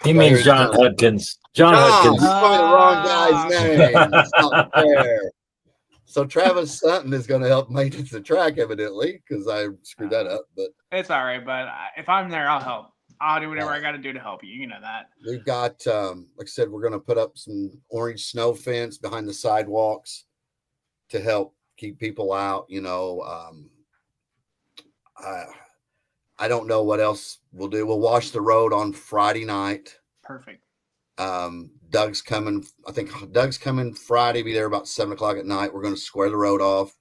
He means John Hudkins. John Hudkins. He's probably the wrong guy's name. That's not fair. So Travis Sutton is going to help maintenance the track, evidently, because I screwed that up. But it's all right. But if I'm there, I'll help. I'll do whatever I got to do to help you. You know that. We've got, like I said, we're going to put up some orange snow fence behind the sidewalks to help keep people out. I don't know what else we'll do. We'll wash the road on Friday night. Perfect. Doug's coming. I think Doug's coming Friday. Be there about 7:00 at night. We're going to square the road off,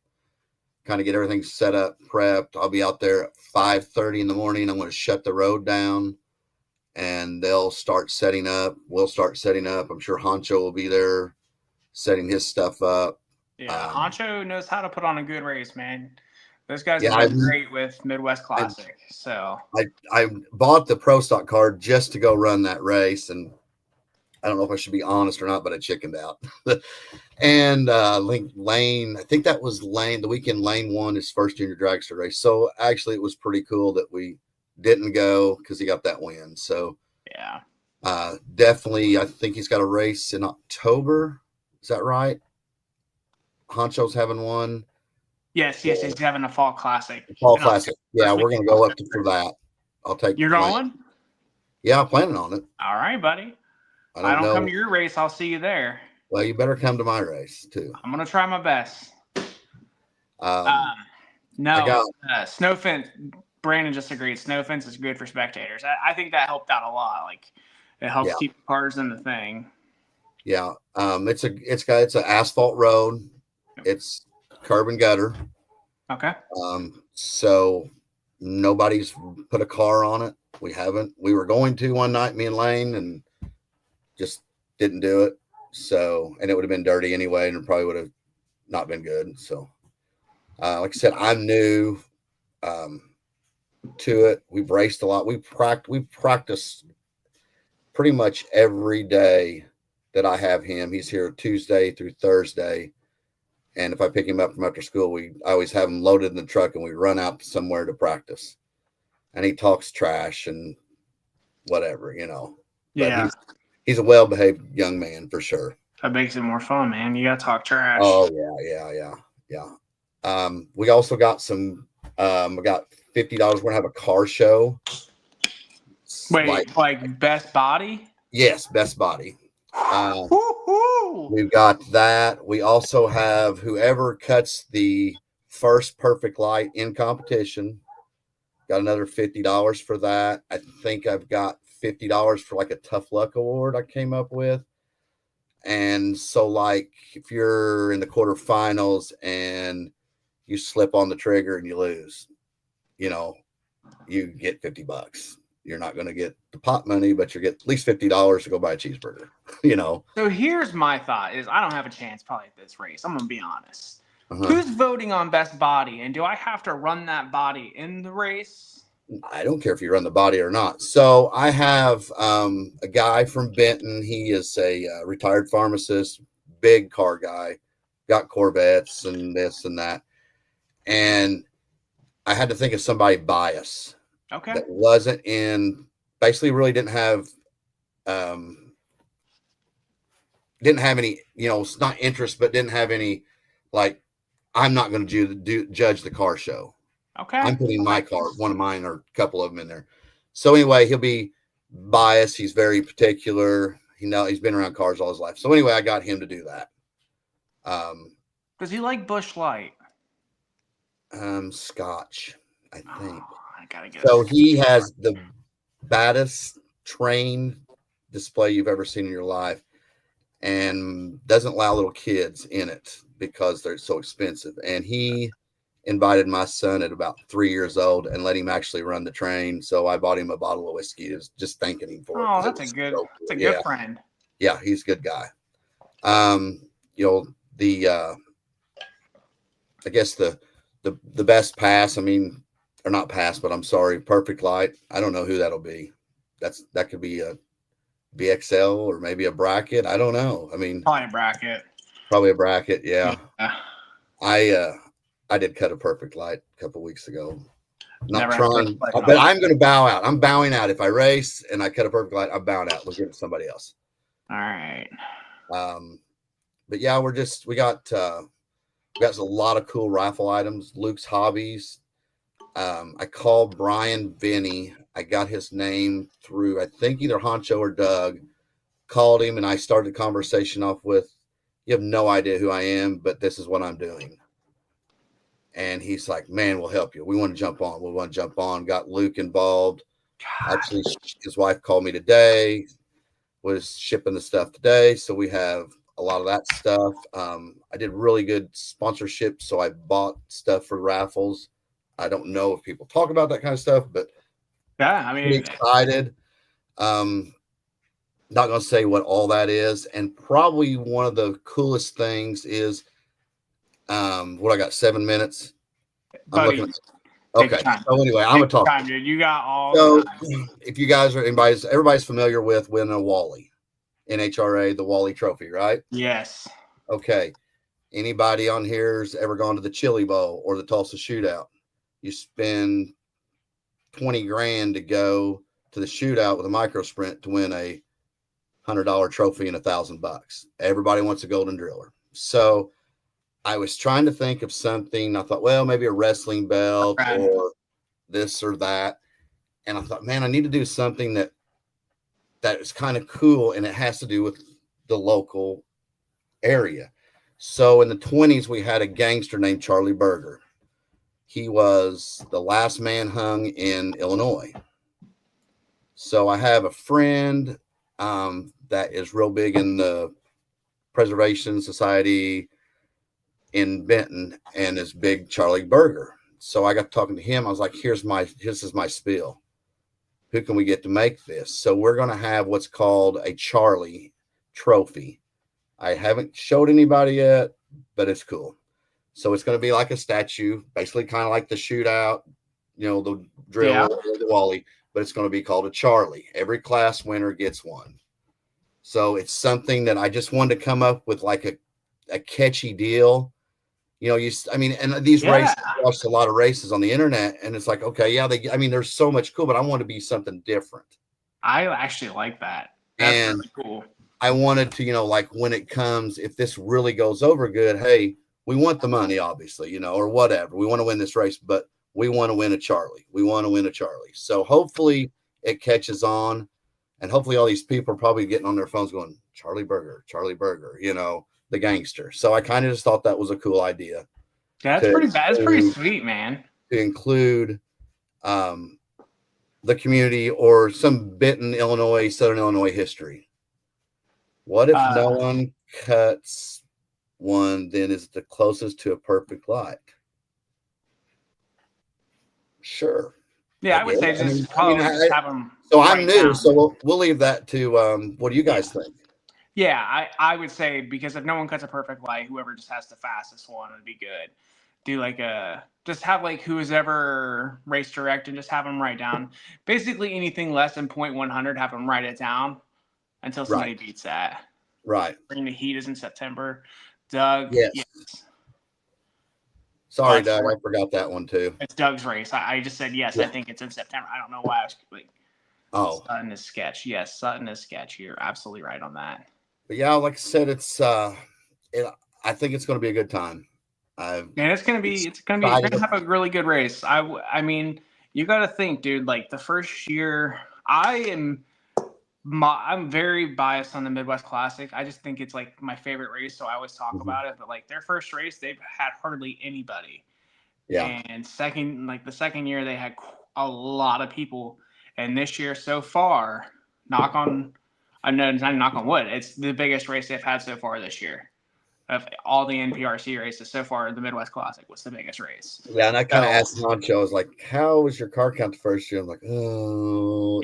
kind of get everything set up, prepped. I'll be out there at 5:30 in the morning. I'm going to shut the road down, and they'll start setting up. We'll start setting up. I'm sure Honcho will be there, setting his stuff up. Yeah, Honcho knows how to put on a good race, man. Those guys are great with Midwest Classic. I bought the Pro Stock card just to go run that race, and I don't know if I should be honest or not, but I chickened out. And Lane, I think that was Lane. The weekend Lane won his first junior dragster race. So actually, it was pretty cool that we didn't go because he got that win. So yeah, definitely, I think he's got a race in October. Is that right? Honcho's having one. Yes, he's having a fall classic. Fall classic. Yeah, we're gonna go up for that. I'll take. You're going? Yeah, I'm planning on it. All right, buddy. I don't come to your race, I'll see you there. Well, you better come to my race too. I'm gonna try my best. Snow fence. Brandon just agreed. Snow fence is good for spectators. I think that helped out a lot. Like it helps keep cars in the thing. Yeah, it's an asphalt road. It's curb and gutter. Okay. So nobody's put a car on it. We haven't. We were going to one night, me and Lane, and just didn't do it. So, and it would have been dirty anyway, and it probably would have not been good. So, like I said, I'm new to it. We've raced a lot. We practiced pretty much every day that I have him. He's here Tuesday through Thursday. And if I pick him up from after school, I always have him loaded in the truck and we run out somewhere to practice. And he talks trash and whatever, you know. But Yeah. He's a well-behaved young man for sure. That makes it more fun, man. You got to talk trash. Oh, yeah. We also got some, we got $50. We're going to have a car show. Wait, like Best Body? Yes, Best Body. Woo-hoo! We've got that. We also have whoever cuts the first perfect light in competition. Got another $50 for that. I think I've got $50 for like a tough luck award I came up with. And so like if you're in the quarterfinals and you slip on the trigger and you lose, you know, you get $50. You're not going to get the pot money, but you get at least $50 to go buy a cheeseburger, you know? So here's my thought is I don't have a chance probably at this race. I'm going to be honest. Who's voting on Best Body? And do I have to run that body in the race? I don't care if you run the body or not. So I have a guy from Benton. He is a retired pharmacist, big car guy, got Corvettes and this and that. And I had to think of somebody biased. Okay. That wasn't in, basically really didn't have any, you know, it's not interest, but didn't have any, like, I'm not going to judge the car show. Okay. I'm putting my car, one of mine or a couple of them in there. So anyway, he'll be biased. He's very particular. He's been around cars all his life. So anyway, I got him to do that. Does he like Busch Light? Scotch, I think. Oh, I gotta get So he has the baddest train display you've ever seen in your life and doesn't allow little kids in it because they're so expensive. And he invited my son at about 3 years old and let him actually run the train. So I bought him a bottle of whiskey, just thanking him for it. Oh, that's a good friend. Yeah, he's a good guy. You know, I guess the best pass, I mean, or not pass, but I'm sorry, perfect light. I don't know who that'll be. That could be a BXL or maybe a bracket. I don't know. I mean, Probably a bracket. Probably a bracket. Yeah. I did cut a perfect light a couple weeks ago. Not trying, but I'm going to bow out. I'm bowing out. If I race and I cut a perfect light, I'm bowing out. We'll give it to somebody else. All right. But yeah, we got a lot of cool raffle items. Luke's Hobbies. I called Brian Benny. I got his name through, I think either Honcho or Doug. Called him and I started the conversation off with, you have no idea who I am, but this is what I'm doing. And he's like, man, we'll help you. We want to jump on. We want to jump on. Got Luke involved. God. Actually, his wife called me today, was shipping the stuff today. So we have a lot of that stuff. I did really good sponsorship. So I bought stuff for raffles. I don't know if people talk about that kind of stuff, but yeah, I mean, excited. Not going to say what all that is. And probably one of the coolest things is, what I got 7 minutes. Buddy, okay. So anyway, I'm gonna talk. Time, dude. You got all. So if you guys are everybody's familiar with winning a Wally, NHRA, the Wally Trophy, right? Yes. Okay. Anybody on here's ever gone to the Chili Bowl or the Tulsa Shootout? You spend 20 grand to go to the shootout with a micro sprint to win a $100 trophy and $1,000. Everybody wants a golden driller. So I was trying to think of something. I thought, well, maybe a wrestling belt or this or that. And I thought, man, I need to do something that is kind of cool. And it has to do with the local area. So in the 1920s, we had a gangster named Charlie Berger. He was the last man hung in Illinois. So I have a friend that is real big in the Preservation Society, in Benton and is big Charlie Burger. So I got talking to him. I was like, this is my spiel. Who can we get to make this? So we're going to have what's called a Charlie trophy. I haven't showed anybody yet, but it's cool. So it's going to be like a statue, basically kind of like the shootout, the drill, the Wally, but it's going to be called a Charlie. Every class winner gets one. So it's something that I just wanted to come up with, like a catchy deal. And these races, I watched a lot of races on the internet, and it's like, okay, there's so much cool, but I want to be something different. I actually like that. That's really cool. I wanted to, like when it comes, if this really goes over good, hey, we want the money, obviously, or whatever. We want to win this race, but we want to win a Charlie. We want to win a Charlie. So hopefully it catches on, and hopefully all these people are probably getting on their phones going, Charlie Burger, the gangster. So I kind of just thought that was a cool idea. That's pretty bad. That's pretty sweet, man. To include the community or some Benton, Illinois, Southern Illinois history. What if no one cuts one, then is the closest to a perfect light? Sure. Yeah, I would say just have them. So I'm new, so we'll leave that to what do you guys think? Yeah, I would say, because if no one cuts a perfect light, whoever just has the fastest one would be good. Do just have who's ever race direct and just have them write down basically anything less than 0.100, have them write it down until somebody beats that. Right. Bring the Heat is in September. Doug. Yes. Sorry, Doug. I forgot that one too. It's Doug's race. I just said yes. Yeah. I think it's in September. I don't know why I was Sutton is sketch. Yes, Sutton is sketch. You're absolutely right on that. But yeah, like I said, it's I think it's going to be a good time. It's going to have a really good race. I mean, you got to think, dude, the first year I'm very biased on the Midwest Classic. I just think it's my favorite race, so I always talk about it. But their first race, they've had hardly anybody. Yeah. And the second year, they had a lot of people. And this year, so far, knock on wood, it's the biggest race they've had so far this year. Of all the NPRC races so far, the Midwest Classic was the biggest race. Yeah, and I kind of asked Nacho, I was like, "How was your car count the first year?" I'm like, "Oh,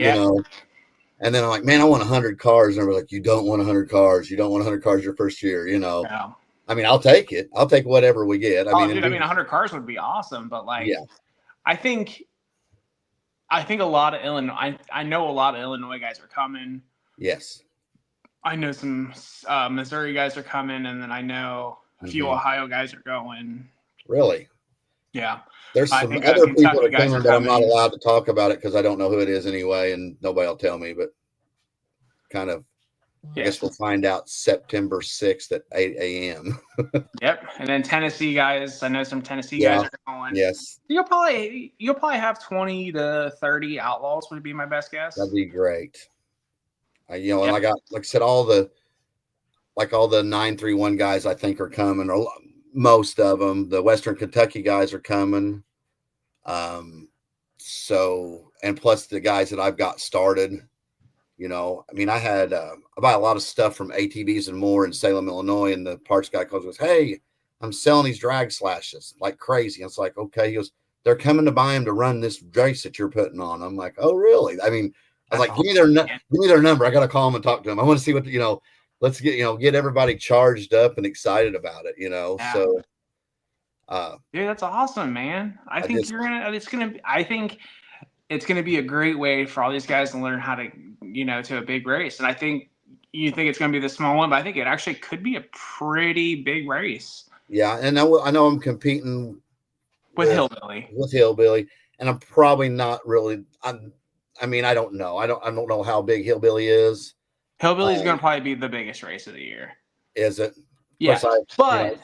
And then I'm like, man, I want 100 cars. And they're like, you don't want 100 cars. You don't want 100 cars your first year, Yeah. I mean, I'll take it. I'll take whatever we get. I mean, 100 cars would be awesome. But I think a lot of Illinois, I know a lot of Illinois guys are coming. Yes. I know some Missouri guys are coming. And then I know a few Ohio guys are going. Really? Yeah. There's some other people that are coming, but I'm not allowed to talk about it because I don't know who it is anyway, and nobody will tell me. But I guess we'll find out September 6th at 8 a.m. Yep. And then Tennessee guys, I know some Tennessee guys are going. Yes. You'll probably have 20 to 30 outlaws would be my best guess. That'd be great. And I got, like I said, all the 931 guys I think are coming, or most of them. The Western Kentucky guys are coming. So, and plus the guys that I've got started, I mean, I had, I buy a lot of stuff from ATVs and more in Salem, Illinois, and the parts guy calls and goes, "Hey, I'm selling these drag slashes like crazy." And it's like, okay, he goes, "They're coming to buy them to run this race that you're putting on." I'm like, "Oh, really?" I mean, I was like, give me their number. I got to call them and talk to them. I want to see what, let's get everybody charged up and excited about it, Yeah. So, dude, that's awesome, man. I think it's gonna be a great way for all these guys to learn how to, to a big race. And I think you think it's gonna be the small one, but I think it actually could be a pretty big race. Yeah, and I know I'm competing with Hillbilly. With Hillbilly, and I'm probably not really. I mean, I don't know. I don't know how big Hillbilly is. Hillbilly is going to probably be the biggest race of the year. Is it? Yeah, but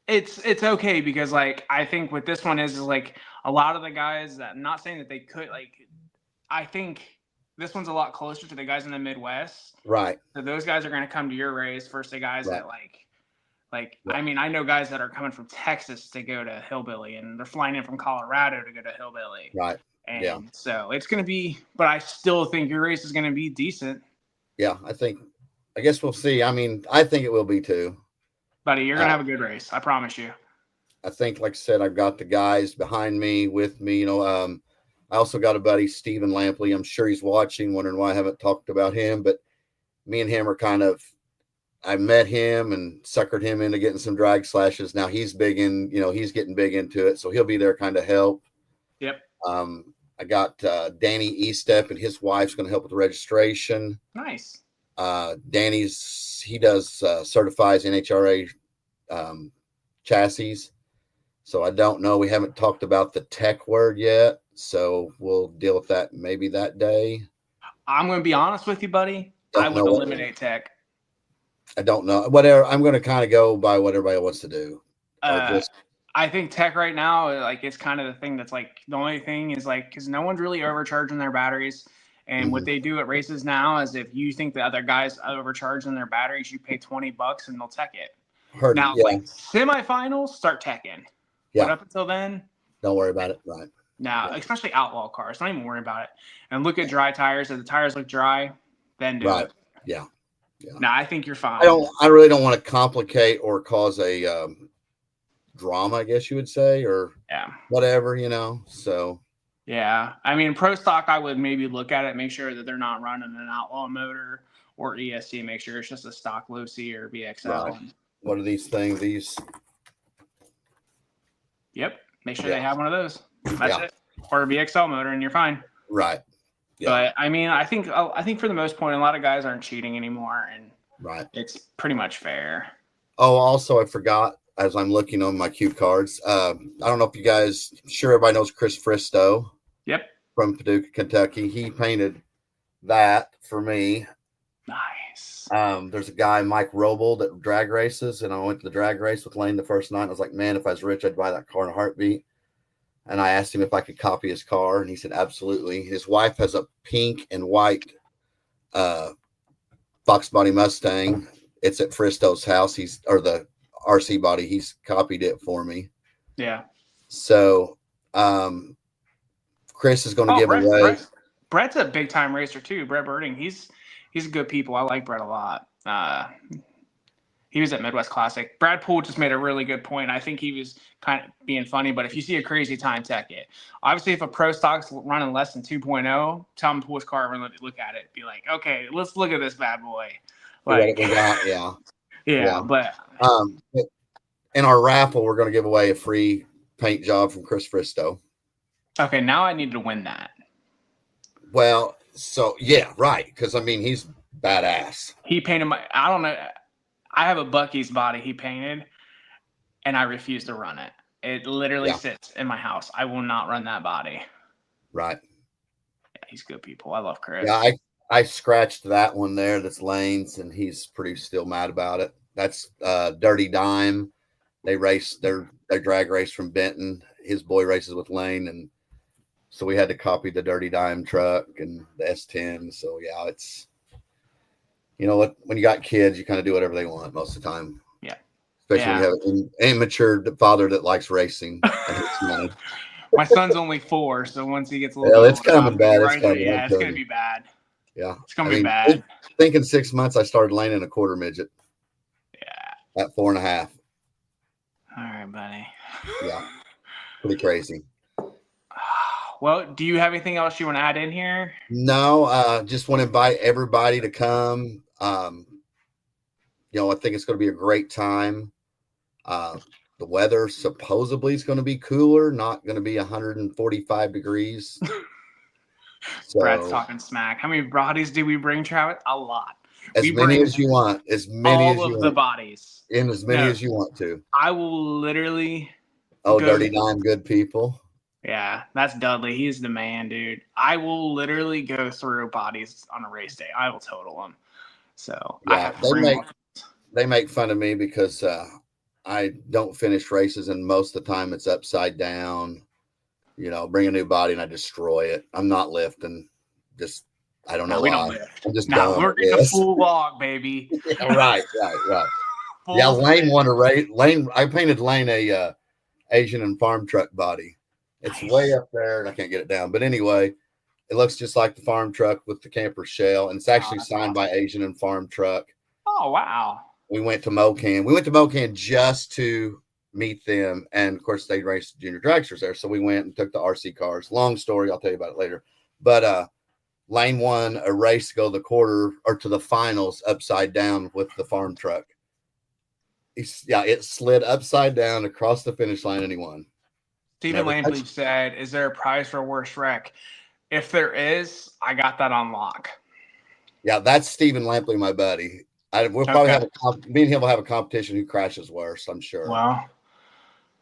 it's okay because I think what this one is a lot of the guys that, I'm not saying that they could, I think this one's a lot closer to the guys in the Midwest. Right. So those guys are going to come to your race versus the guys that I mean, I know guys that are coming from Texas to go to Hillbilly, and they're flying in from Colorado to go to Hillbilly. Right. And so it's going to be, but I still think your race is going to be decent. Yeah, I guess we'll see. I mean, I think it will be too. buddy. You're gonna have a good race. I promise you. I think, like I said, I've got the guys behind me with me. I also got a buddy, Stephen Lampley. I'm sure he's watching, wondering why I haven't talked about him. But me and him are I met him and suckered him into getting some drag slashes. Now he's he's getting big into it. So he'll be there kind of help. Yep. I got Danny Estep and his wife's going to help with the registration. Nice. He does certifies NHRA chassis. So I don't know. We haven't talked about the tech word yet. So we'll deal with that maybe that day. I'm going to be honest with you, buddy. I would eliminate tech. I don't know. Whatever. I'm going to kind of go by what everybody wants to do. I think tech right now, like, it's kind of the thing that's like, the only thing is like, because no one's really overcharging their batteries. And what they do at races now is if you think the other guys overcharging their batteries, you pay $20 and they'll tech it. Like semifinals, start teching. Yeah. But up until then, don't worry about it. Right. Now, especially outlaw cars, don't even worry about it. And look at dry tires. If the tires look dry, then do it. Yeah. Now, I think you're fine. I really don't want to complicate or cause a drama, I guess you would say, or whatever, so. Yeah. I mean, pro stock, I would maybe look at it, make sure that they're not running an outlaw motor or ESC, make sure it's just a stock low C or VXL. Right. What are these things? Yep. Make sure they have one of those. That's it. Or a VXL motor and you're fine. Right. Yeah. But I mean, I think for the most part, a lot of guys aren't cheating anymore, and it's pretty much fair. Oh, also, I forgot as I'm looking on my cue cards. I don't know if you guys, sure everybody knows Chris Fristow. Yep. From Paducah, Kentucky. He painted that for me. Nice. There's a guy, Mike Roble, that drag races, and I went to the drag race with Lane the first night. I was like, man, if I was rich, I'd buy that car in a heartbeat. And I asked him if I could copy his car, and he said, absolutely. His wife has a pink and white Fox Body Mustang. It's at Fristow's house. Or the RC body. He's copied it for me. Yeah. So, Chris is going to give away. Brett's a big time racer too. Brett Birding. He's good people. I like Brett a lot. He was at Midwest Classic. Brad Poole just made a really good point. I think he was kind of being funny, but if you see a crazy time, tech it. Obviously, if a pro stock's running less than 2.0, tell him to pull his car over and look at it. Be like, okay, let's look at this bad boy. Like, yeah. But in our raffle, we're going to give away a free paint job from Chris Fristow. Okay, now I need to win that. Well, so yeah, right. Because I mean, he's badass. He painted I don't know. I have a Buc-ee's body he painted, and I refuse to run it. It literally sits in my house. I will not run that body. Right. Yeah, he's good people. I love Chris. Yeah, I scratched that one there. That's Lane's, and he's pretty still mad about it. That's Dirty Dime. They race their drag race from Benton. His boy races with Lane, and so we had to copy the Dirty Dime truck and the S10. So yeah, it's. You know what? When you got kids, you kind of do whatever they want most of the time. Yeah. Especially when you have an immature father that likes racing. My son's only 4, so once he gets a little it's coming bad. It's going to be bad. Yeah. It's going to be bad. I think in 6 months, I started laning a quarter midget. Yeah. At 4.5. All right, buddy. Yeah. Pretty crazy. Well, do you have anything else you want to add in here? No, just want to invite everybody to come. I think it's going to be a great time. The weather supposedly is going to be cooler, not going to be 145 degrees. So, Brad's talking smack. How many bodies do we bring, Travis? A lot. As many as you want. As many as you want. All of the bodies. And as many as you want to. I will literally. Oh, Dirty Dime, good people. Yeah, that's Dudley. He's the man, dude. I will literally go through bodies on a race day. I will total them. So yeah, they make fun of me because I don't finish races, and most of the time it's upside down. Bring a new body and I destroy it. I'm not lifting. I don't know why. I'm just we're getting a full log, baby. Right. Yeah, Lane won a race. I painted Lane a Asian and farm truck body. It's way up there, and I can't get it down. But anyway, it looks just like the farm truck with the camper shell, and it's actually signed by Asian and Farm Truck. Oh, wow. We went to Mocan. We went to Mocan just to meet them, and of course they raced junior dragsters there. So we went and took the RC cars. Long story, I'll tell you about it later. But Lane won a race to go to the quarter or to the finals upside down with the farm truck. It slid upside down across the finish line, and he won. Stephen Lampley said, "Is there a prize for worst wreck? If there is, I got that on lock." Yeah, that's Stephen Lampley, my buddy. We'll probably have me and him will have a competition who crashes worst, I'm sure. Wow.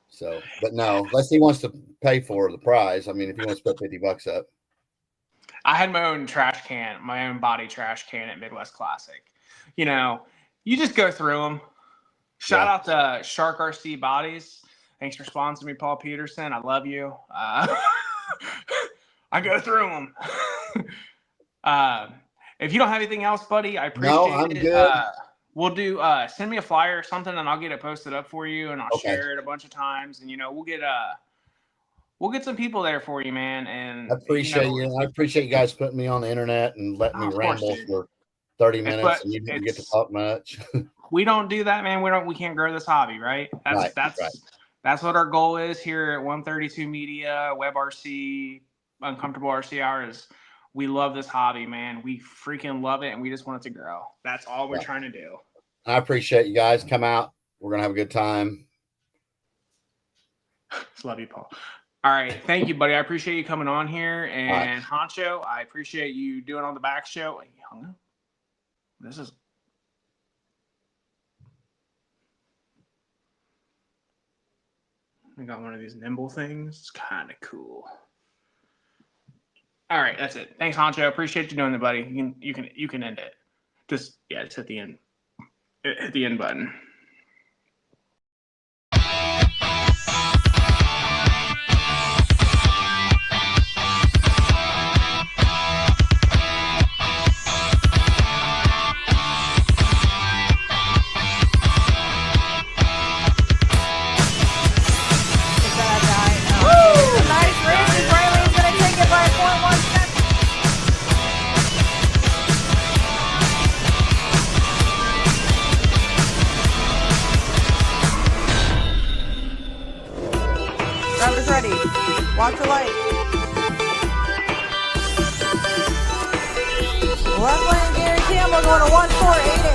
So, but no, unless he wants to pay for the prize. I mean, if he wants to put $50 up. I had my own trash can, my own body trash can at Midwest Classic. You know, you just go through them. Shout out to Shark RC Bodies. Thanks for sponsoring me, Paul Peterson. I love you. I go through them. If you don't have anything else, buddy, I appreciate it. No, I'm good. We'll do send me a flyer or something, and I'll get it posted up for you, and I'll share it a bunch of times. And we'll get some people there for you, man. And I appreciate you. I appreciate you guys putting me on the internet and letting me ramble for 30 minutes, and you didn't get to talk much. We don't do that, man. We can't grow this hobby, right? That's what our goal is here at 132 Media, WebRC, Uncomfortable RC Hours. We love this hobby, man. We freaking love it, and we just want it to grow. That's all we're trying to do. I appreciate you guys. Come out. We're going to have a good time. Love you, Paul. All right. Thank you, buddy. I appreciate you coming on here. And Honcho, I appreciate you doing on the back show. He hung up. This is... I got one of these nimble things. It's kind of cool. All right, that's it. Thanks, Honcho. Appreciate you doing it, buddy. You can end it. Just hit the end. Hit the end button. Ready. Watch the light. Left lane, Gary Campbell going to 1-4-8-8.